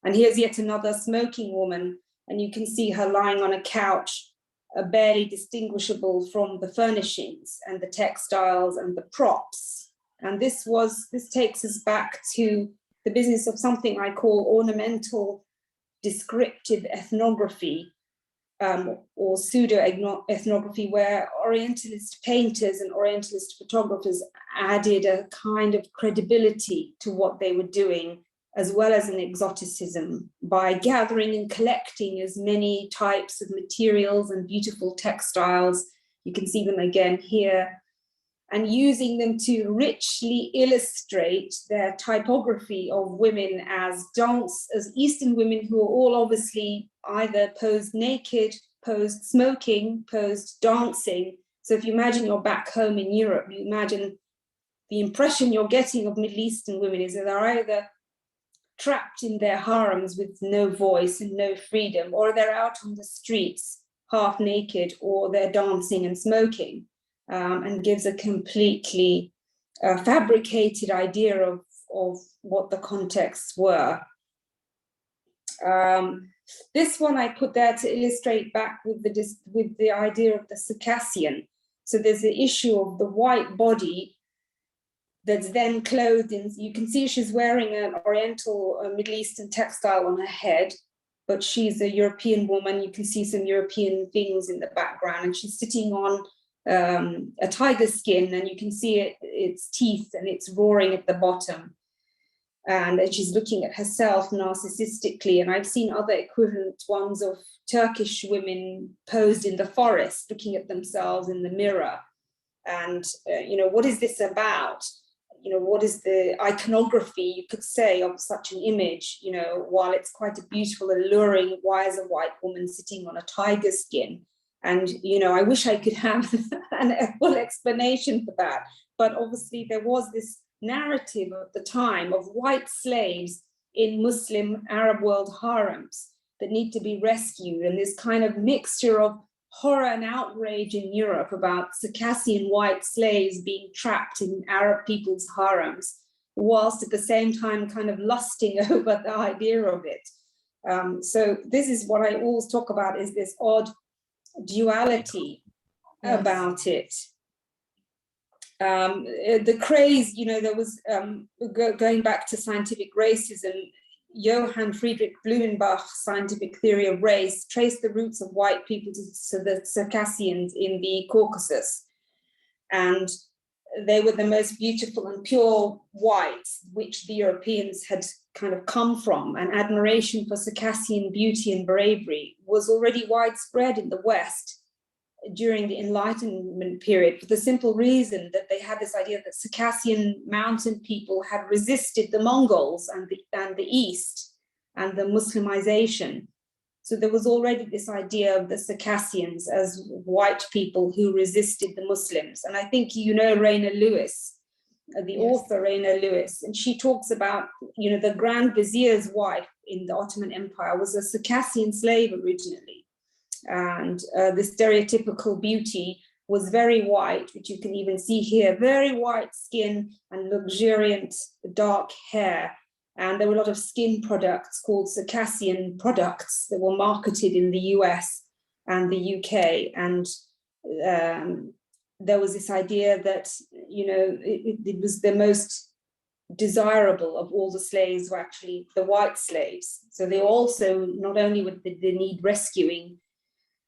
And here's yet another smoking woman, and you can see her lying on a couch, barely distinguishable from the furnishings and the textiles and the props. And this takes us back to the business of something I call ornamental descriptive ethnography, or pseudo-ethnography, where Orientalist painters and Orientalist photographers added a kind of credibility to what they were doing, as well as an exoticism, by gathering and collecting as many types of materials and beautiful textiles. You can see them again here, and using them to richly illustrate their typography of women as Eastern women who are all obviously either posed naked, posed smoking, posed dancing. So if you imagine you're back home in Europe, you imagine the impression you're getting of Middle Eastern women is that they're either trapped in their harems with no voice and no freedom, or they're out on the streets half naked, or they're dancing and smoking. And gives a completely fabricated idea of what the contexts were. This one I put there to illustrate back with the idea of the Circassian. So there's the issue of the white body that's then clothed in, you can see she's wearing an Oriental Middle Eastern textile on her head, but she's a European woman. You can see some European things in the background, and she's sitting on a tiger skin, and you can see its teeth, and it's roaring at the bottom, and she's looking at herself narcissistically. And I've seen other equivalent ones of Turkish women posed in the forest looking at themselves in the mirror. And you know, what is this about? You know, what is the iconography, you could say, of such an image? You know, while it's quite a beautiful, alluring, why is a white woman sitting on a tiger skin? And, you know, I wish I could have a full explanation for that. But obviously there was this narrative at the time of white slaves in Muslim Arab world harems that need to be rescued. And this kind of mixture of horror and outrage in Europe about Circassian white slaves being trapped in Arab people's harems, whilst at the same time kind of lusting over the idea of it. So this is what I always talk about, is this odd duality about it. The craze, you know, there was, going back to scientific racism, Johann Friedrich Blumenbach's scientific theory of race traced the roots of white people to the Circassians in the Caucasus. And they were the most beautiful and pure whites, which the Europeans had kind of come from. And admiration for Circassian beauty and bravery was already widespread in the West, during the Enlightenment period, for the simple reason that they had this idea that Circassian mountain people had resisted the Mongols and the East and the Muslimization. So there was already this idea of the Circassians as white people who resisted the Muslims. And I think you know Raina Lewis, the author Raina Lewis, and she talks about, you know, the Grand Vizier's wife in the Ottoman Empire was a Circassian slave originally. And the stereotypical beauty was very white, which you can even see here, very white skin and luxuriant dark hair. And there were a lot of skin products called Circassian products that were marketed in the US and the UK. And there was this idea that, you know, it was the most desirable of all the slaves were actually the white slaves. So they also, not only would they need rescuing,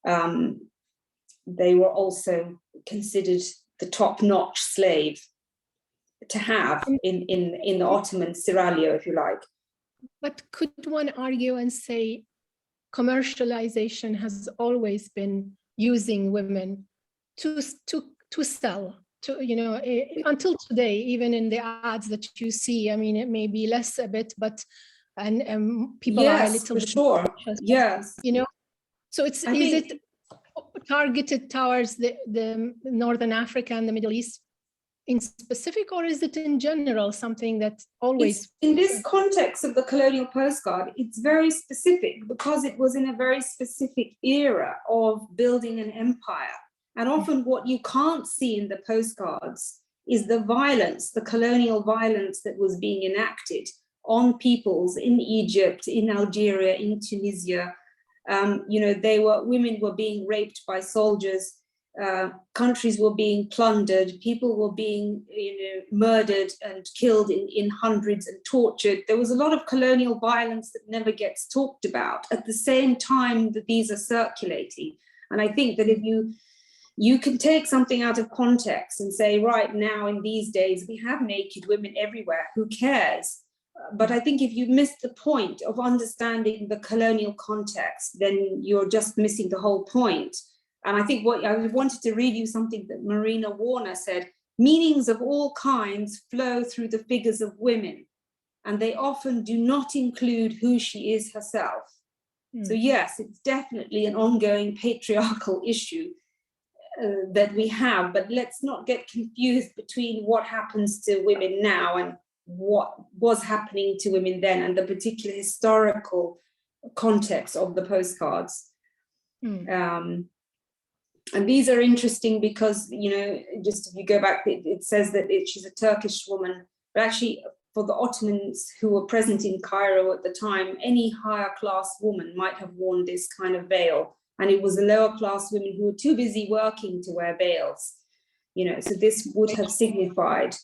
they were also considered the top-notch slave to have in the Ottoman seraglio, if you like. But could one argue and say commercialization has always been using women to sell, to, you know, until today, even in the ads that you see? I mean, it may be less a bit, but people are a little bit sure. cautious, Yes, you know. So is it targeted towards the Northern Africa and the Middle East in specific, or is it in general something that always? In this context of the colonial postcard, it's very specific because it was in a very specific era of building an empire. And often what you can't see in the postcards is the violence, the colonial violence that was being enacted on peoples in Egypt, in Algeria, in Tunisia. You know, women were being raped by soldiers. Countries were being plundered, people were being, you know, murdered and killed in hundreds and tortured. There was a lot of colonial violence that never gets talked about at the same time that these are circulating. And I think that if you can take something out of context and say, right now in these days, we have naked women everywhere, who cares? But I think if you miss the point of understanding the colonial context, then you're just missing the whole point. And I think what I wanted to read you something that Marina Warner said: meanings of all kinds flow through the figures of women, and they often do not include who she is herself. So yes, it's definitely an ongoing patriarchal issue that we have, but let's not get confused between what happens to women now and what was happening to women then, and the particular historical context of the postcards. And these are interesting because, you know, just if you go back, it says that she's a Turkish woman, but actually for the Ottomans who were present in Cairo at the time, any higher class woman might have worn this kind of veil. And it was the lower class women who were too busy working to wear veils, you know, so this would have signified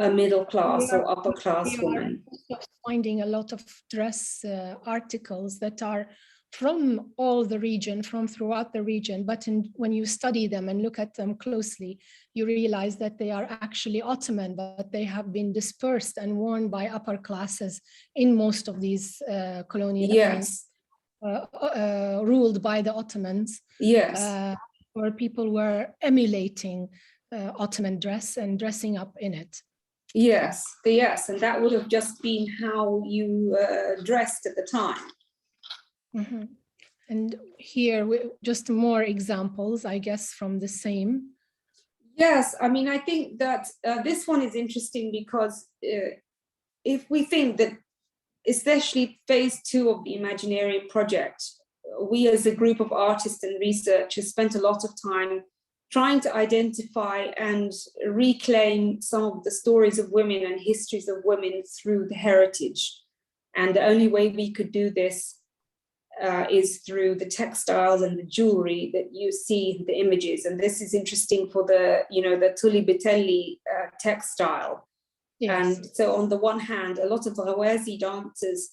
a middle class or upper class woman. We are finding a lot of dress articles that are from all the region, from throughout the region, but when you study them and look at them closely, you realize that they are actually Ottoman, but they have been dispersed and worn by upper classes in most of these colonial ruled by the Ottomans. Yes. Where people were emulating Ottoman dress and dressing up in it. Yes, and that would have just been how you dressed at the time. Mm-hmm. And here, just more examples, I guess, from the same. Yes, I mean, I think that this one is interesting because if we think that, especially phase 2 of the Imaginarium project, we as a group of artists and researchers spent a lot of time trying to identify and reclaim some of the stories of women and histories of women through the heritage. And the only way we could do this is through the textiles and the jewelry that you see in the images. And this is interesting for the, you know, the Tulli Bitelli textile. Yes. And so on the one hand, a lot of the Rawezi dancers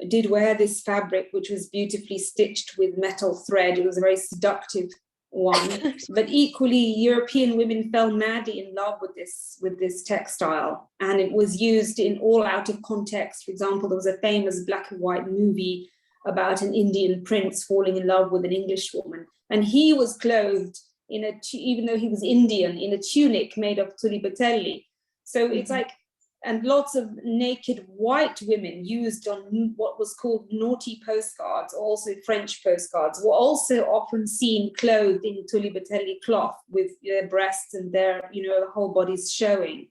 did wear this fabric, which was beautifully stitched with metal thread. It was a very seductive one. But equally, European women fell madly in love with this textile. And it was used in all out of context. For example, there was a famous black and white movie about an Indian prince falling in love with an English woman. And he was clothed in even though he was Indian, in a tunic made of tulipatelli. So it's like, and lots of naked white women used on what was called naughty postcards, also French postcards, were also often seen clothed in tulipatelli cloth with their breasts and their, the whole body's showing.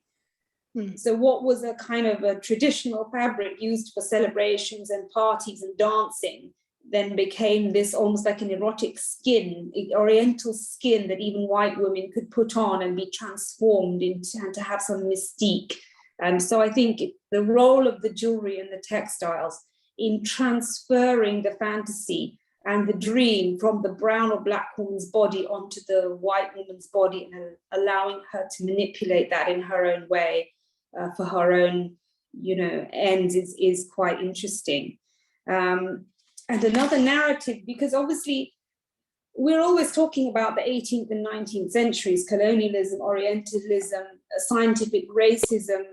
So what was a kind of a traditional fabric used for celebrations and parties and dancing then became this almost like an erotic skin, oriental skin that even white women could put on and be transformed into, and to have some mystique. And so I think the role of the jewelry and the textiles in transferring the fantasy and the dream from the brown or black woman's body onto the white woman's body, and allowing her to manipulate that in her own way for her own, ends is quite interesting. And another narrative, because obviously we're always talking about the 18th and 19th centuries, colonialism, Orientalism, scientific racism,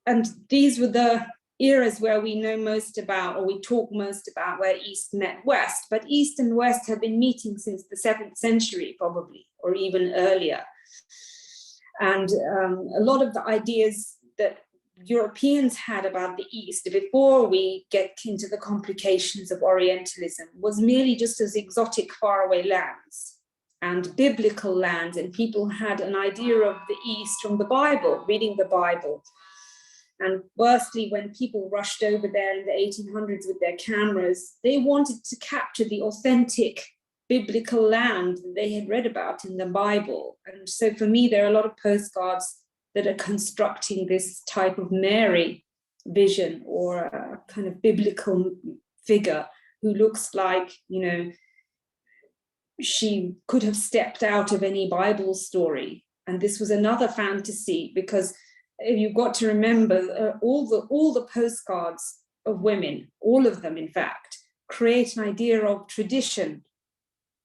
and these were the eras where we know most about, or we talk most about, where East met West. But East and West have been meeting since the 7th century, probably, or even earlier. And a lot of the ideas that Europeans had about the East before we get into the complications of Orientalism was merely just as exotic faraway lands and biblical lands, and people had an idea of the East from the Bible, reading the Bible. And firstly, when people rushed over there in the 1800s with their cameras, they wanted to capture the authentic biblical land that they had read about in the Bible. And so for me, there are a lot of postcards that are constructing this type of Mary vision, or a kind of biblical figure who looks like, she could have stepped out of any Bible story. And this was another fantasy, because you've got to remember all the postcards of women, all of them in fact, create an idea of tradition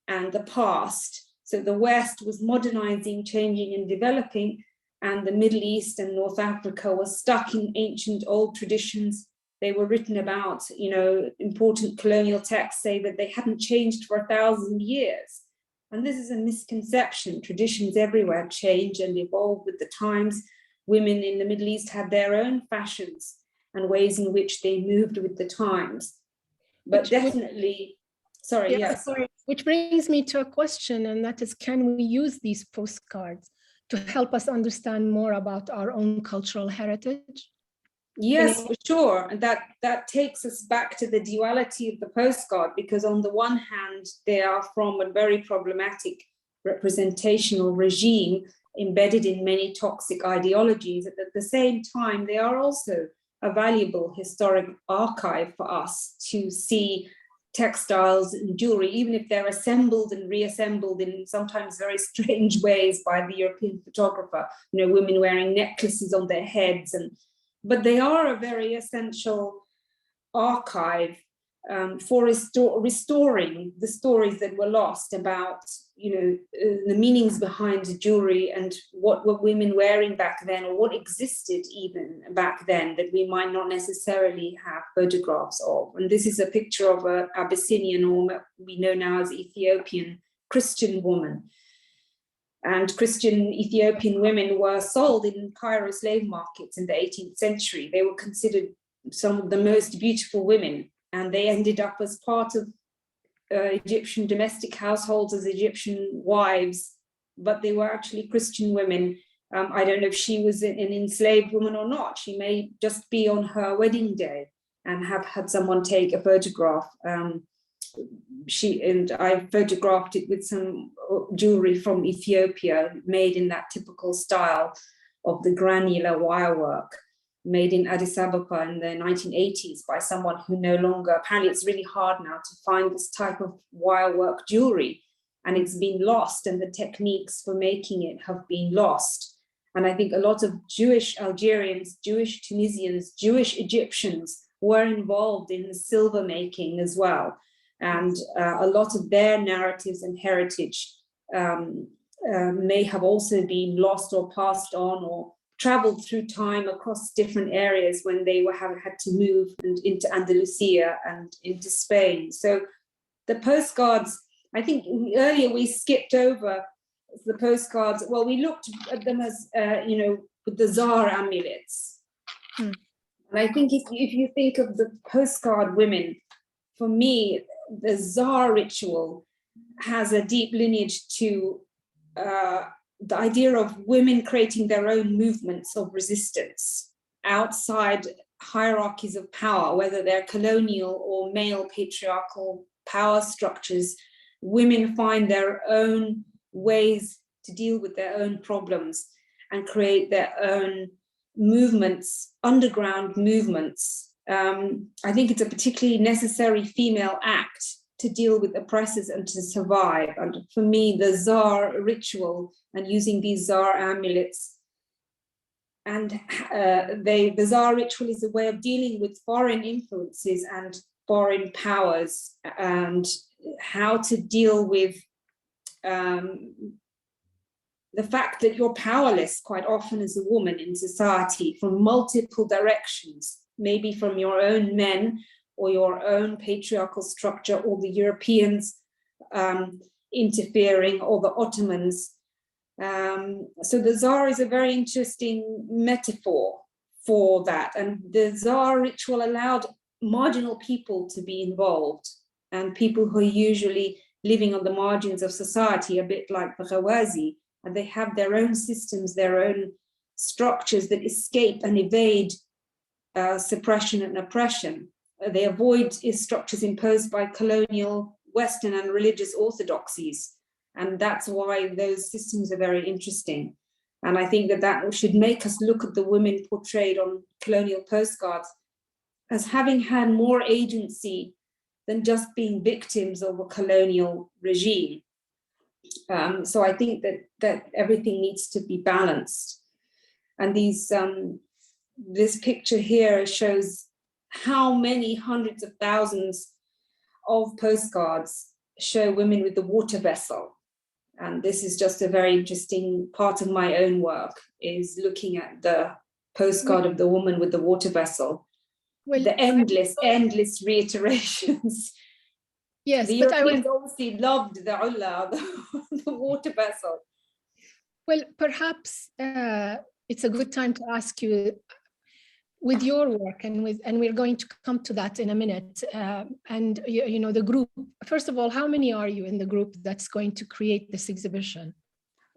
and the past. So the West was modernizing, changing and developing, and the Middle East and North Africa was stuck in ancient old traditions. They were written about, important colonial texts say that they hadn't changed for 1,000 years. And this is a misconception. Traditions everywhere change and evolve with the times. Women in the Middle East had their own fashions and ways in which they moved with the times. But Which brings me to a question, and that is, can we use these postcards to help us understand more about our own cultural heritage? Yes, for sure. And that takes us back to the duality of the postcard, because on the one hand, they are from a very problematic representational regime embedded in many toxic ideologies. At the same time, they are also a valuable historic archive for us to see textiles and jewelry, even if they're assembled and reassembled in sometimes very strange ways by the European photographer, women wearing necklaces on their heads. But they are a very essential archive for restoring the stories that were lost about, the meanings behind jewelry and what were women wearing back then, or what existed even back then that we might not necessarily have photographs of. And this is a picture of an Abyssinian, or what we know now as Ethiopian, Christian woman. And Christian Ethiopian women were sold in Cairo slave markets in the 18th century. They were considered some of the most beautiful women, and they ended up as part of Egyptian domestic households as Egyptian wives, but they were actually Christian women. I don't know if she was an enslaved woman or not. She may just be on her wedding day and have had someone take a photograph. I photographed it with some jewelry from Ethiopia, made in that typical style of the granular wirework, made in Addis Ababa in the 1980s by someone who no longer, apparently it's really hard now to find this type of wirework jewelry, and it's been lost, and the techniques for making it have been lost. And I think a lot of Jewish Algerians, Jewish Tunisians, Jewish Egyptians were involved in the silver making as well. And a lot of their narratives and heritage may have also been lost or passed on or traveled through time across different areas when they had to move into Andalusia and into Spain. So the postcards, I think earlier we skipped over the postcards. Well, we looked at them as, with the Zar amulets. And I think if you think of the postcard women, for me, the Zar ritual has a deep lineage to the idea of women creating their own movements of resistance outside hierarchies of power, whether they're colonial or male patriarchal power structures. Women find their own ways to deal with their own problems and create their own movements, underground movements. I think it's a particularly necessary female act to deal with oppressors and to survive. And for me, the Zar ritual and using these Zar amulets, and the Zar ritual is a way of dealing with foreign influences and foreign powers, and how to deal with the fact that you're powerless quite often as a woman in society from multiple directions, maybe from your own men or your own patriarchal structure, or the Europeans interfering, or the Ottomans. So the Zar is a very interesting metaphor for that. And the Zar ritual allowed marginal people to be involved, and people who are usually living on the margins of society, a bit like the Ghawazi, and they have their own systems, their own structures that escape and evade suppression and oppression. They avoid structures imposed by colonial, Western and religious orthodoxies. And that's why those systems are very interesting. And I think that should make us look at the women portrayed on colonial postcards as having had more agency than just being victims of a colonial regime. So I think that everything needs to be balanced. And this picture here shows how many hundreds of thousands of postcards show women with the water vessel. And this is just a very interesting part of my own work, is looking at the postcard of the woman with the water vessel. Well, the endless reiterations. Yes, the Europeans obviously loved the ulla, the water vessel. Well, perhaps it's a good time to ask you, with your work, and we're going to come to that in a minute, and the group. First of all, how many are you in the group that's going to create this exhibition?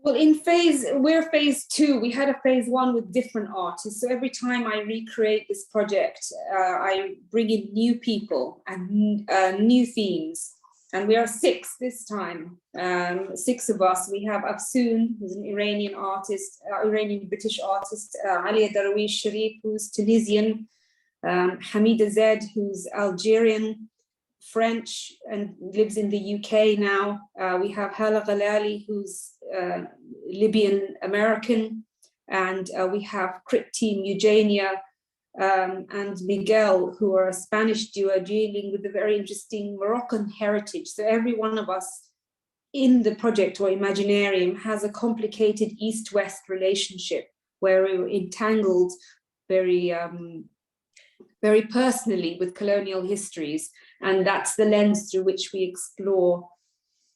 Well, we're phase 2. We had a phase 1 with different artists. So every time I recreate this project, I bring in new people and new themes. And we are 6 this time, 6 of us. We have Afsoon, who's an Iranian artist, Iranian-British artist, Alia Darwish Sharif, who's Tunisian, Hamida Zed, who's Algerian, French, and lives in the UK now. We have Hala Ghalali, who's Libyan American, and we have Crit Team Eugenia and Miguel, who are a Spanish duo dealing with a very interesting Moroccan heritage. So every one of us in the project or Imaginarium has a complicated East-West relationship where we were entangled very, very personally with colonial histories. And that's the lens through which we explore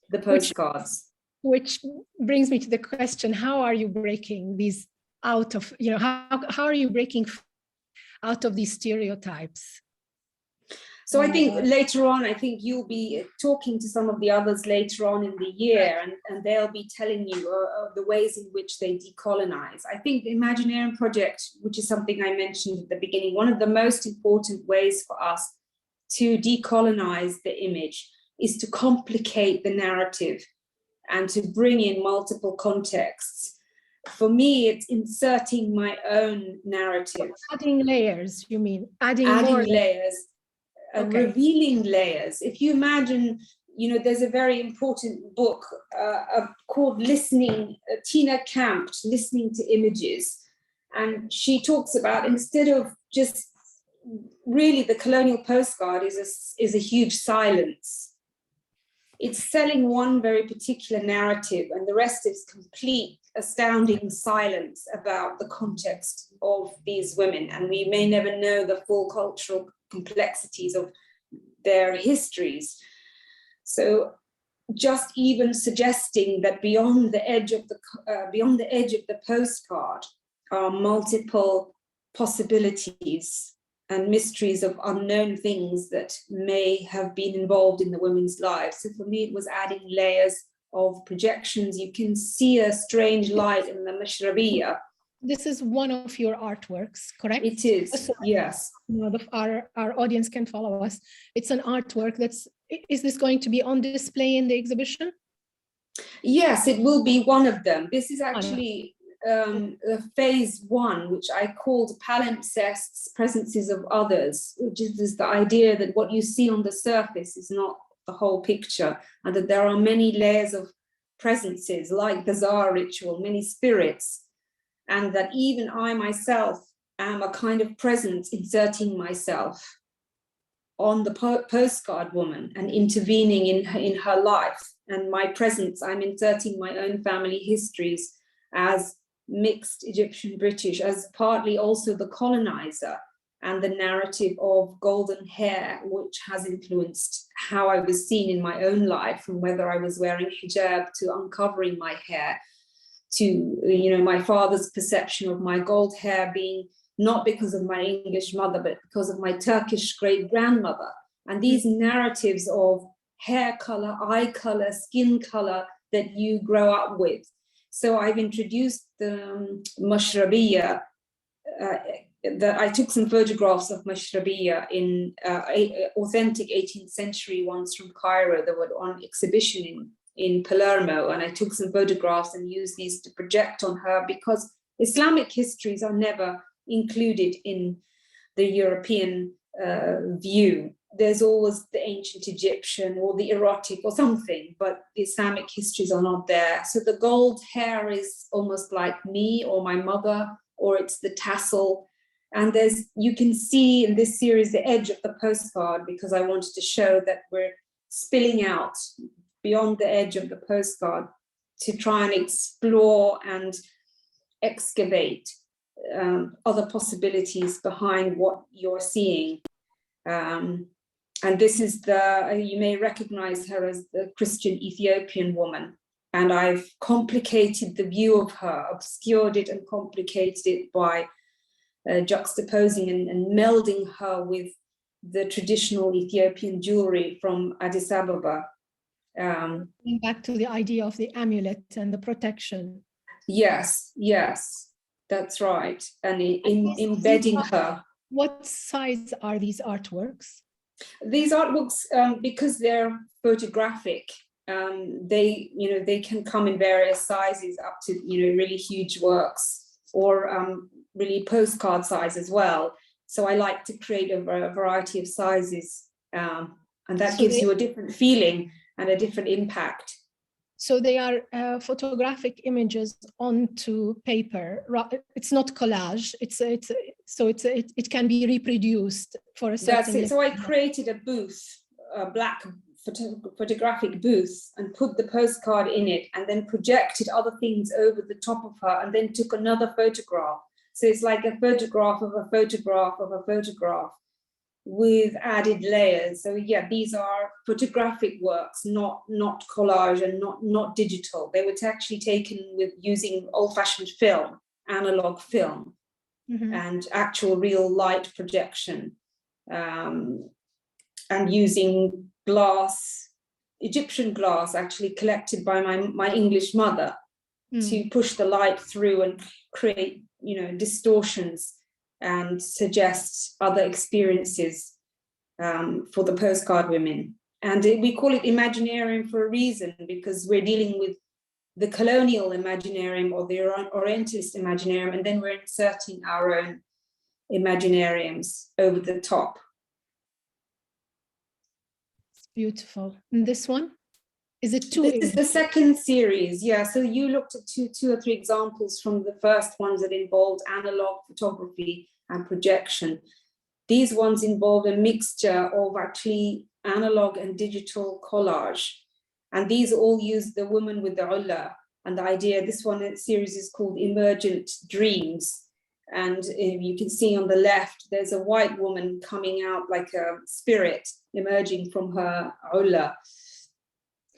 the postcards. Which brings me to the question, how are you breaking these out of, how are you breaking out of these stereotypes? So I think later on, I think you'll be talking to some of the others later on in the year, and they'll be telling you of the ways in which they decolonize. I think the Imaginarium project, which is something I mentioned at the beginning, one of the most important ways for us to decolonize the image is to complicate the narrative and to bring in multiple contexts. For me, it's inserting my own narrative. Adding layers, you mean? Adding more layers. And revealing layers. If you imagine, there's a very important book called Listening, Tina Campt, Listening to Images. And she talks about, instead of just really the colonial postcard is a huge silence. It's selling one very particular narrative and the rest is complete astounding silence about the context of these women, and we may never know the full cultural complexities of their histories. So just even suggesting that beyond the edge of the postcard are multiple possibilities and mysteries of unknown things that may have been involved in the women's lives. So for me, it was adding layers of projections. You can see a strange light in the Mashrabiyya. This is one of your artworks, correct? It is, yes. Our audience can follow us. It's an artwork is this going to be on display in the exhibition? Yes, it will be one of them. This is actually phase one, which I called palimpsests, presences of others, which is the idea that what you see on the surface is not the whole picture, and that there are many layers of presences, like the Zar ritual, many spirits, and that even I myself am a kind of presence inserting myself on the postcard woman and intervening in her life. And my presence, I'm inserting my own family histories as mixed Egyptian British, as partly also the colonizer, and the narrative of golden hair, which has influenced how I was seen in my own life, from whether I was wearing hijab to uncovering my hair, to my father's perception of my gold hair being not because of my English mother, but because of my Turkish great-grandmother. And these narratives of hair color, eye color, skin color that you grow up with. So I've introduced the Mashrabiyya. I took some photographs of Mashrabiyya in authentic 18th century ones from Cairo that were on exhibition in Palermo. And I took some photographs and used these to project on her, because Islamic histories are never included in the European view. There's always the ancient Egyptian or the erotic or something, but the Islamic histories are not there. So the gold hair is almost like me or my mother, or it's the tassel. And you can see in this series the edge of the postcard, because I wanted to show that we're spilling out beyond the edge of the postcard to try and explore and excavate other possibilities behind what you're seeing. And this is you may recognize her as the Christian Ethiopian woman. And I've complicated the view of her, obscured it and complicated it by juxtaposing and melding her with the traditional Ethiopian jewelry from Addis Ababa. Going back to the idea of the amulet and the protection. Yes, that's right. And embedding her. What size are these artworks? These artworks, because they're photographic, they can come in various sizes, up to really huge works, or really postcard size as well. So I like to create a variety of sizes, and that gives you a different feeling and a different impact. So they are photographic images onto paper. It's not collage. It can be reproduced for a certain. That's it. So I created a booth, a black photographic booth, and put the postcard in it, and then projected other things over the top of her, and then took another photograph. So it's like a photograph of a photograph of a photograph, with added layers. So yeah, these are photographic works, not collage, and not digital. They were actually taken with using old-fashioned film, analog film, and actual real light projection, and using glass, Egyptian glass, actually collected by my English mother, to push the light through and create distortions and suggest other experiences for the postcard women. And we call it Imaginarium for a reason, because we're dealing with the colonial Imaginarium or the Orientalist Imaginarium, and then we're inserting our own Imaginariums over the top. It's beautiful. And this one? Is it two? This is the second series, yeah. So you looked at two or three examples from the first ones that involved analog photography and projection. These ones involve a mixture of actually analog and digital collage. And these all use the woman with the ulla And the idea, this one series is called Emergent Dreams. And you can see on the left, there's a white woman coming out like a spirit emerging from her aula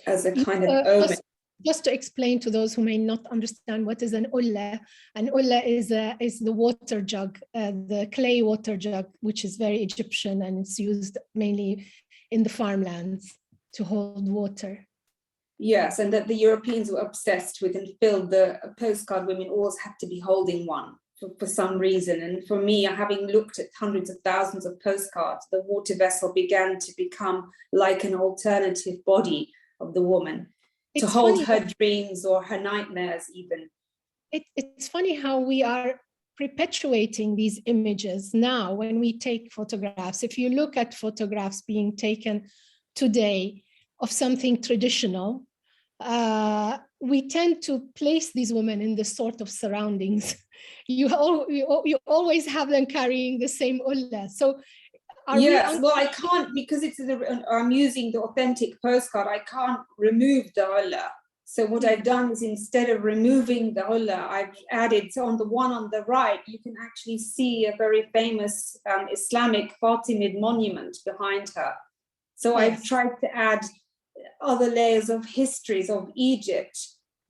as a kind of omen. Just to explain to those who may not understand what is an ulla is the water jug, the clay water jug, which is very Egyptian, and it's used mainly in the farmlands to hold water. Yes, and that the Europeans were obsessed with and filled the postcard women always had to be holding one for some reason. And for me, having looked at hundreds of thousands of postcards, the water vessel began to become like an alternative body of the woman. To hold her dreams or her nightmares even. It's funny how we are perpetuating these images now when we take photographs. If you look at photographs being taken today of something traditional, we tend to place these women in this sort of surroundings. You always have them carrying the same ulla. So yes, well, I can't, because I'm using the authentic postcard, I can't remove the ulla. So what I've done is, instead of removing the ulla, I've added, so on the one on the right, you can actually see a very famous Islamic Fatimid monument behind her. So yes. I've tried to add other layers of histories of Egypt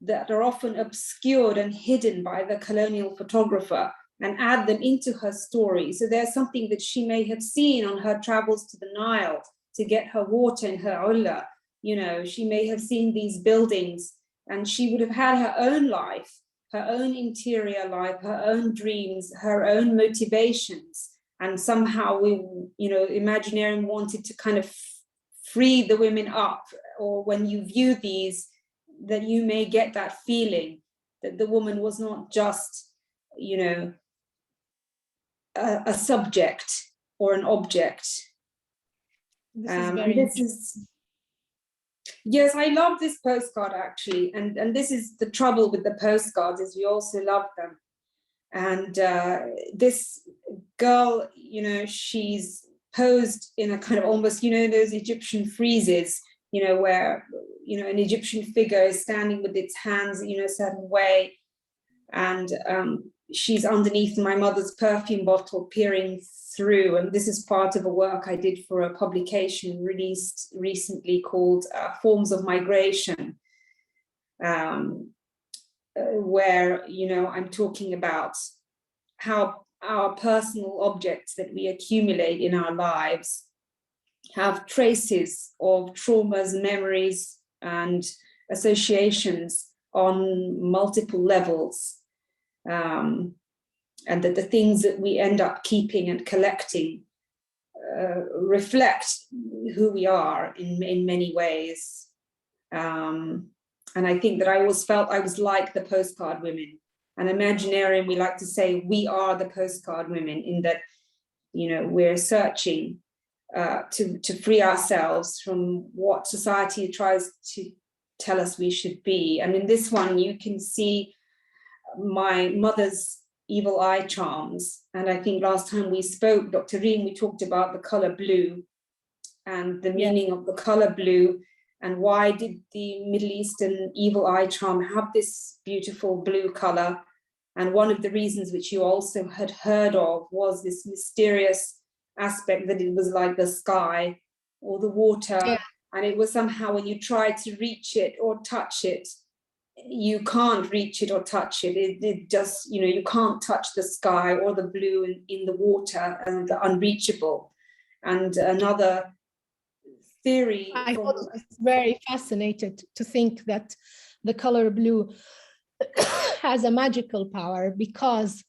that are often obscured and hidden by the colonial photographer, and add them into her story. So there's something that she may have seen on her travels to the Nile to get her water in her ulla. You know, she may have seen these buildings, and she would have had her own life, her own interior life, her own dreams, her own motivations. And somehow Imaginarium wanted to kind of free the women up, or when you view these, that you may get that feeling that the woman was not just, a subject or an object. Yes, I love this postcard actually, and this is the trouble with the postcards, is we also love them. And this girl, she's posed in a kind of almost, those Egyptian friezes, where an Egyptian figure is standing with its hands in a certain way, and she's underneath my mother's perfume bottle peering through. And this is part of a work I did for a publication released recently called Forms of Migration, where, I'm talking about how our personal objects that we accumulate in our lives have traces of traumas, memories, and associations on multiple levels. And that the things that we end up keeping and collecting reflect who we are in many ways. And I think that I always felt I was like the postcard women. And Imaginarium, we like to say we are the postcard women, in that, we're searching to free ourselves from what society tries to tell us we should be. And in this one, you can see my mother's evil eye charms. And I think last time we spoke, Dr. Reem, we talked about the color blue and the meaning of the color blue, and why did the Middle Eastern evil eye charm have this beautiful blue color. And one of the reasons, which you also had heard of, was this mysterious aspect that it was like the sky or the water. Yeah. And it was somehow, when you try to reach it or touch it, you can't reach it or touch it. It just, you can't touch the sky or the blue in the water, and the unreachable. And another theory. I was very fascinated to think that the color blue has a magical power, because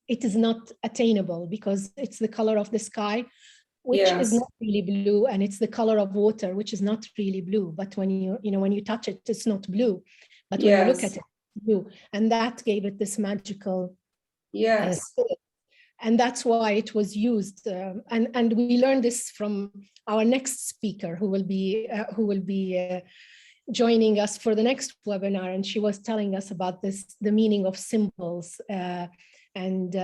it is not attainable, because it's the color of the sky, which is not really blue, and it's the color of water, which is not really blue. But when you touch it, it's not blue. But when you look at it, it's blue. And that gave it this magical and that's why it was used. And we learned this from our next speaker, who will be joining us for the next webinar. And she was telling us about the meaning of symbols, and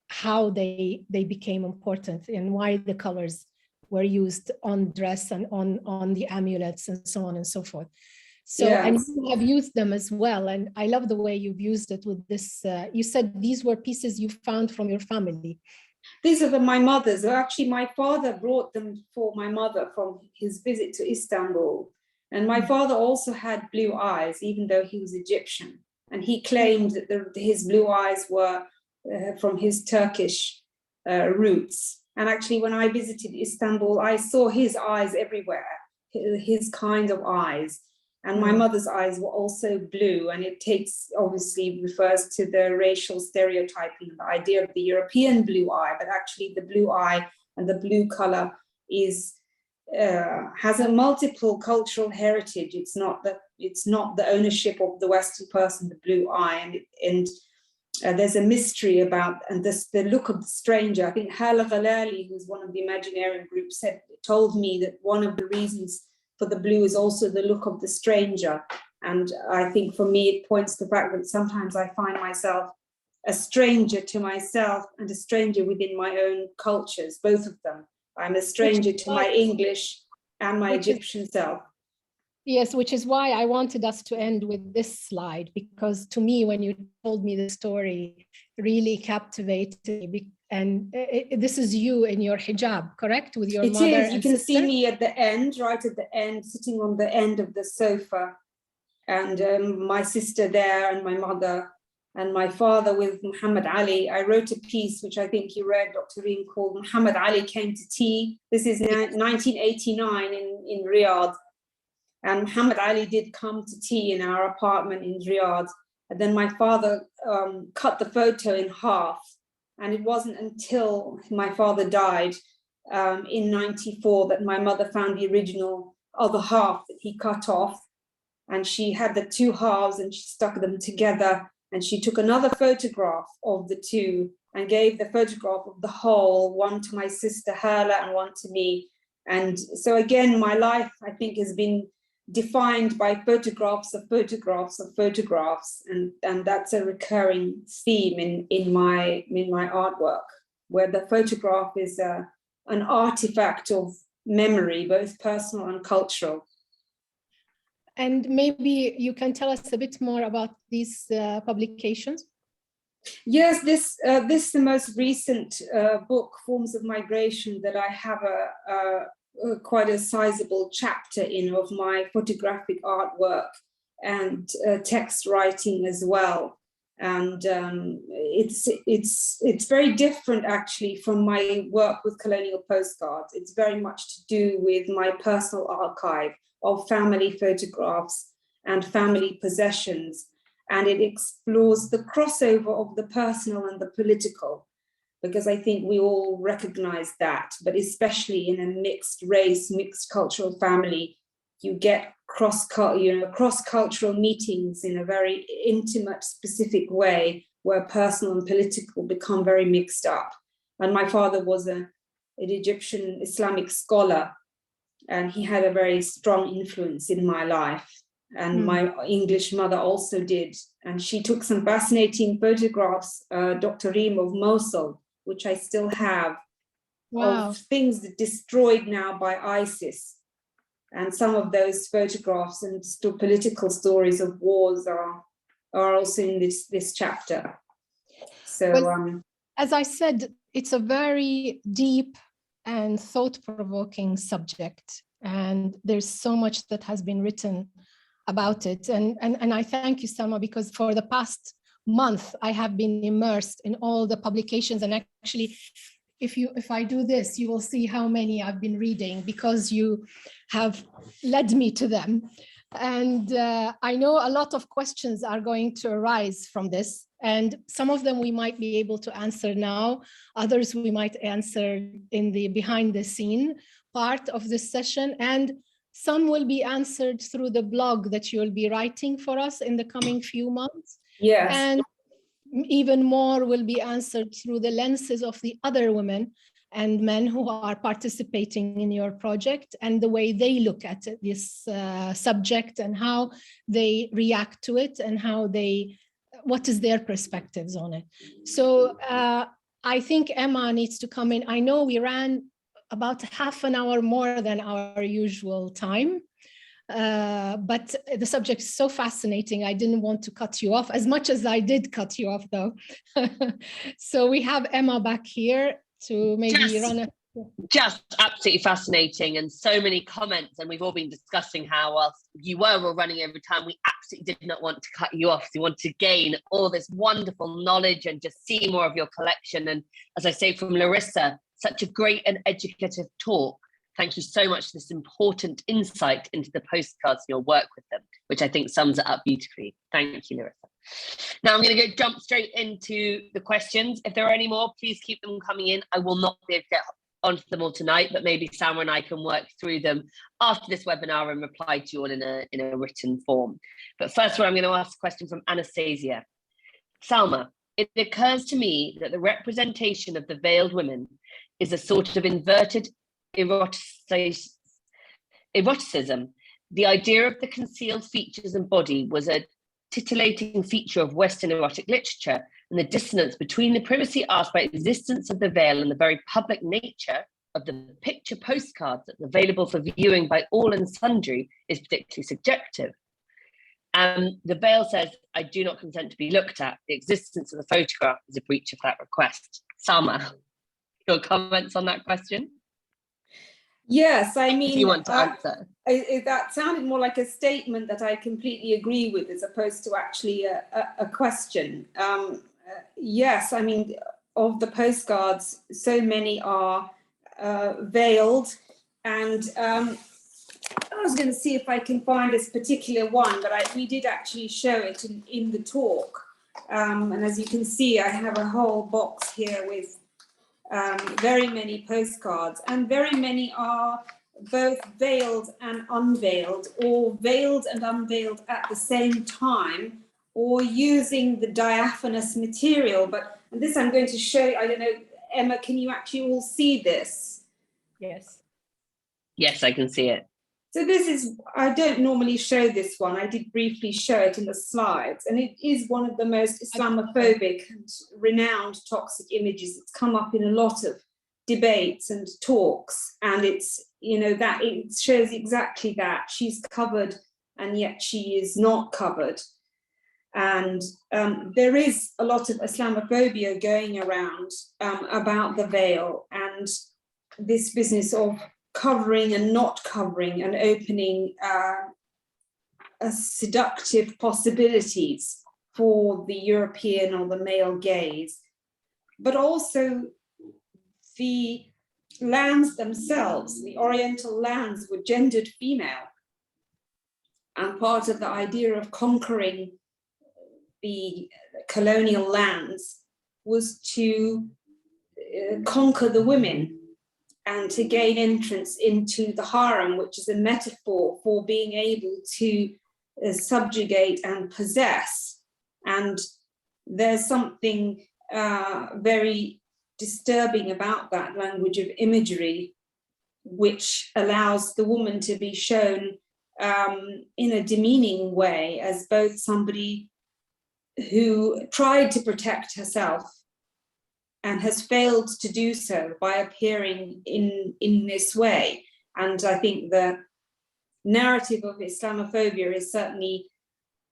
how they became important, and why the colors were used on dress and on the amulets and so on and so forth. So, and Yes. you have used them as well. And I love the way you've used it with this. You said these were pieces you found from your family. These are my mother's. Actually, my father brought them for my mother from his visit to Istanbul. And my father also had blue eyes, even though he was Egyptian. And he claimed that his blue eyes were from his Turkish roots. And actually, when I visited Istanbul, I saw his eyes everywhere, his kind of eyes. And my mother's eyes were also blue, and it obviously refers to the racial stereotyping, the idea of the European blue eye, but actually the blue eye and the blue color has a multiple cultural heritage. It's not the ownership of the Western person, the blue eye, and there's a mystery about the look of the stranger. I think Hala Ghalali, who's one of the Imaginarium group, told me that one of the reasons for the blue is also the look of the stranger. And I think for me, it points to the fact that sometimes I find myself a stranger to myself and a stranger within my own cultures, both of them. I'm a stranger to my English and my Egyptian self. Yes, which is why I wanted us to end with this slide, because to me, when you told me the story, really captivated me. And this is you in your hijab, correct? With your mother. It is. You can see me at the end, right at the end, sitting on the end of the sofa, and my sister there, and my mother, and my father with Muhammad Ali. I wrote a piece, which I think you read, Dr. Reem, called Muhammad Ali Came to Tea. This is 1989 in Riyadh. And Muhammad Ali did come to tea in our apartment in Riyadh. And then my father cut the photo in half. And it wasn't until my father died in 94 that my mother found the original other half that he cut off. And she had the two halves and she stuck them together. And she took another photograph of the two and gave the photograph of the whole, one to my sister Hala and one to me. And so again, my life, I think, has been defined by photographs of photographs of photographs, and that's a recurring theme in my artwork, where the photograph is an artifact of memory, both personal and cultural. And maybe you can tell us a bit more about these publications. Yes, this is the most recent book, Forms of Migration, that I have quite a sizable chapter in of my photographic artwork and text writing as well. And it's very different actually from my work with Colonial Postcards. It's very much to do with my personal archive of family photographs and family possessions. And it explores the crossover of the personal and the political, because I think we all recognize that, but especially in a mixed race, mixed cultural family, you get cross-cultural meetings in a very intimate, specific way where personal and political become very mixed up. And my father was an Egyptian Islamic scholar, and he had a very strong influence in my life. And my English mother also did. And she took some fascinating photographs, Dr. Reem, of Mosul, which I still have, of things destroyed now by ISIS. And some of those photographs and political stories of wars are also in this chapter. So, well, as I said, it's a very deep and thought-provoking subject. And there's so much that has been written about it. And I thank you, Salma, because for the past month, I have been immersed in all the publications. And actually, if I do this, you will see how many I've been reading, because you have led me to them. And I know a lot of questions are going to arise from this. And some of them we might be able to answer now. Others we might answer in the behind the scene part of this session. And some will be answered through the blog that you'll be writing for us in the coming few months. Yes. And even more will be answered through the lenses of the other women and men who are participating in your project, and the way they look at it, this subject, and how they react to it, and what is their perspectives on it. So I think Emma needs to come in. I know we ran about half an hour more than our usual time. but the subject is so fascinating. I didn't want to cut you off as much as I did cut you off, though. So we have Emma back here to maybe run a... Just absolutely fascinating, and so many comments, and we've all been discussing how whilst you were all running over time, we absolutely did not want to cut you off. We want to gain all this wonderful knowledge and just see more of your collection. And as I say from Larissa, such a great and educative talk. Thank you so much for this important insight into the postcards and your work with them, which I think sums it up beautifully. Thank you, Larissa. Now I'm going to jump straight into the questions. If there are any more, please keep them coming in. I will not be able to get onto them all tonight, but maybe Salma and I can work through them after this webinar and reply to you all in a written form. But first of all, I'm going to ask a question from Anastasia. Salma, it occurs to me that the representation of the veiled women is a sort of inverted eroticism. The idea of the concealed features and body was a titillating feature of Western erotic literature, and the dissonance between the privacy asked by existence of the veil and the very public nature of the picture postcards that's available for viewing by all and sundry is particularly subjective. The veil says, I do not consent to be looked at. The existence of the photograph is a breach of that request. Salma, your comments on that question? Yes, I mean, if you want to answer. That sounded more like a statement that I completely agree with, as opposed to actually a question. Yes, I mean, of the postcards, so many are veiled, and I was going to see if I can find this particular one, but we did actually show it in the talk. And as you can see, I have a whole box here with very many postcards, and very many are both veiled and unveiled, or veiled and unveiled at the same time, or using the diaphanous material. But this I'm going to show you. I don't know, Emma, can you actually all see this? Yes. Yes, I can see it. So this is, I don't normally show this one. I did briefly show it in the slides, and it is one of the most Islamophobic and renowned toxic images. It's come up in a lot of debates and talks, and it's, you know, that it shows exactly that. She's covered and yet she is not covered. And there is a lot of Islamophobia going around about the veil and this business of covering and not covering and opening seductive possibilities for the European or the male gaze, but also the lands themselves. The Oriental lands were gendered female, and part of the idea of conquering the colonial lands was to conquer the women and to gain entrance into the harem, which is a metaphor for being able to subjugate and possess. And there's something very disturbing about that language of imagery, which allows the woman to be shown in a demeaning way as both somebody who tried to protect herself and has failed to do so by appearing in this way. And I think the narrative of Islamophobia is certainly,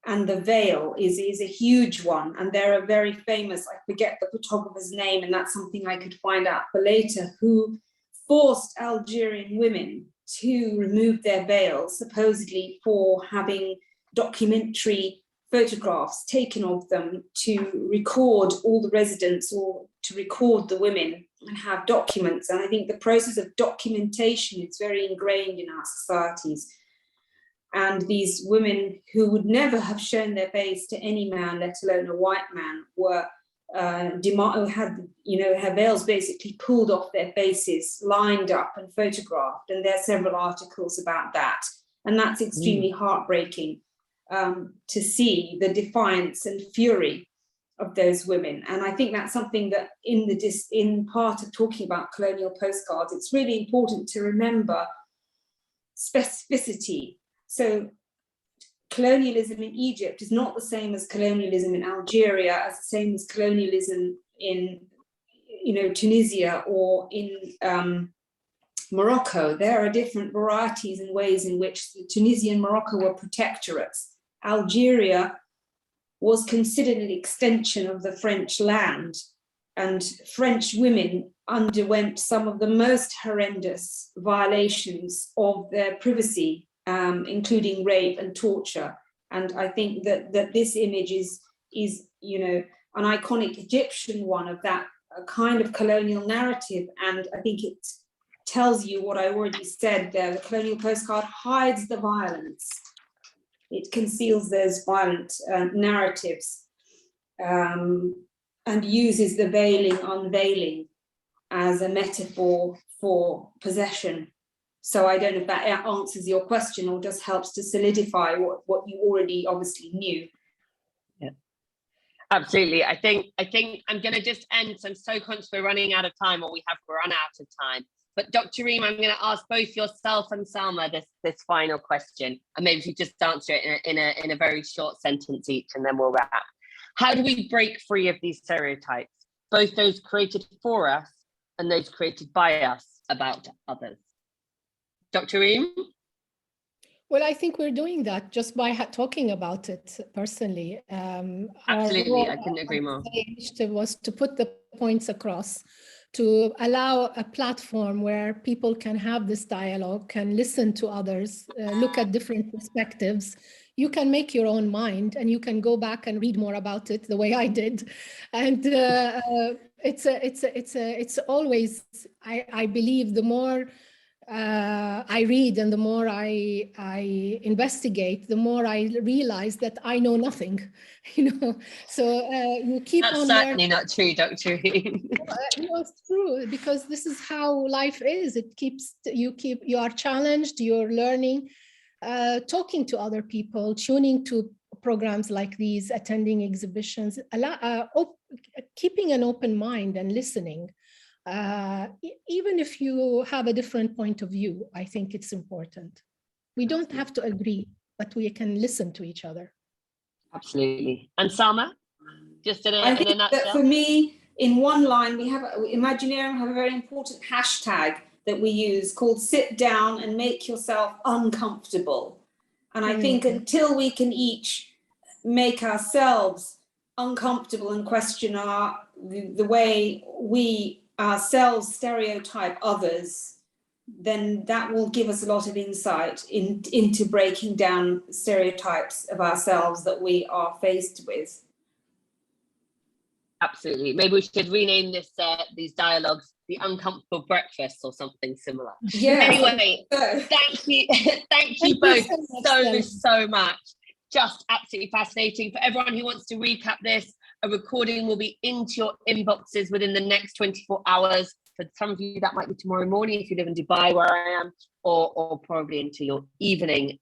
and the veil is a huge one. And there are very famous, I forget the photographer's name, and that's something I could find out for later, who forced Algerian women to remove their veils, supposedly for having documentary photographs taken of them to record all the residents or to record the women and have documents. And I think the process of documentation is very ingrained in our societies. And these women who would never have shown their face to any man, let alone a white man, were had, you know, her veils basically pulled off their faces, lined up and photographed. And there are several articles about that. And that's extremely heartbreaking. To see the defiance and fury of those women. And I think that's something that in part of talking about colonial postcards, it's really important to remember specificity. So colonialism in Egypt is not the same as colonialism in Algeria, as the same as colonialism in, you know, Tunisia or in Morocco, there are different varieties and ways in which Tunisia and Morocco were protectorates. Algeria was considered an extension of the French land, and French women underwent some of the most horrendous violations of their privacy, including rape and torture. And I think that this image is an iconic Egyptian one of that kind of colonial narrative. And I think it tells you what I already said there. The colonial postcard hides the violence. It conceals those violent narratives, and uses the veiling, unveiling as a metaphor for possession. So I don't know if that answers your question or just helps to solidify what you already obviously knew. Yeah, absolutely. I think I'm going to just end. So I'm so conscious we're running out of time, or we have run out of time. But Dr. Reem, I'm going to ask both yourself and Salma this final question, and maybe if you just answer it in a very short sentence each, and then we'll wrap. How do we break free of these stereotypes, both those created for us and those created by us about others? Dr. Reem? Well, I think we're doing that just by talking about it personally. Absolutely, I couldn't agree more. The initiative was to put the points across, to allow a platform where people can have this dialogue, can listen to others, look at different perspectives. You can make your own mind, and you can go back and read more about it the way I did. And it's always, I believe, the more I read and the more I investigate, the more I realize that I know nothing, So you keep That's on certainly learning. Not true, Dr. Reem. It's true, because this is how life is. You are challenged, you're learning, talking to other people, tuning to programs like these, attending exhibitions, keeping an open mind and listening. Even if you have a different point of view, I think it's important. We don't have to agree, but we can listen to each other. Absolutely. And Salma, just in a nutshell? That for me, in one line, Imaginarium have a very important hashtag that we use called "sit down and make yourself uncomfortable." And I think until we can each make ourselves uncomfortable and question the way we ourselves stereotype others, then that will give us a lot of insight into breaking down stereotypes of ourselves that we are faced with. Absolutely. Maybe we should rename these dialogues "The Uncomfortable Breakfast" or something similar. Yeah. Anyway, thank you both so much. Just absolutely fascinating. For everyone who wants to recap this, a recording will be into your inboxes within the next 24 hours. For some of you, that might be tomorrow morning if you live in Dubai, where I am, or probably into your evening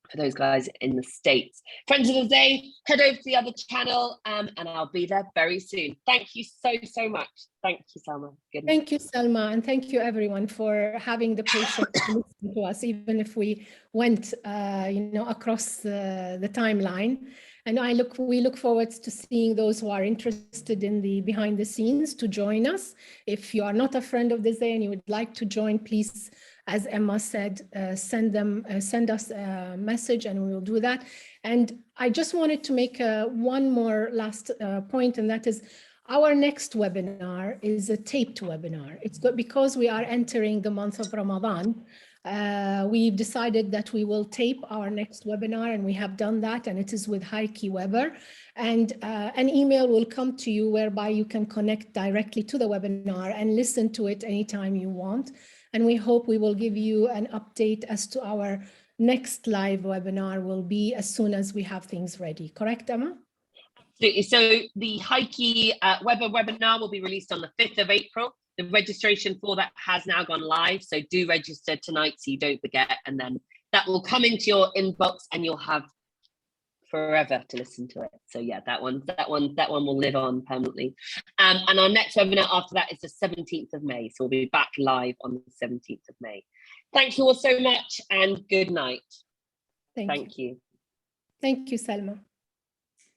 for those guys in the States. Friends of the Day, head over to the other channel, and I'll be there very soon. Thank you so much. Thank you, Salma. Good night. Thank you, Salma, and thank you everyone for having the patience to listen to us, even if we went across the timeline. And we look forward to seeing those who are interested in the behind the scenes to join us. If you are not a friend of this day and you would like to join, please, as Emma said, send us a message and we will do that. And I just wanted to make one more last point, and that is our next webinar is a taped webinar. It's because we are entering the month of Ramadan. We've decided that we will tape our next webinar, and we have done that, and it is with Heike Weber. And an email will come to you whereby you can connect directly to the webinar and listen to it anytime you want. And we hope we will give you an update as to our next live webinar will be as soon as we have things ready. Correct, Emma? Absolutely. So the Heike Weber webinar will be released on the 5th of April. The registration for that has now gone live, so do register tonight so you don't forget, and then that will come into your inbox and you'll have forever to listen to it. So yeah, that one will live on permanently. And our next webinar after that is the 17th of May. So we'll be back live on the 17th of May. Thank you all so much and good night. Thank you. Thank you. Thank you, Salma.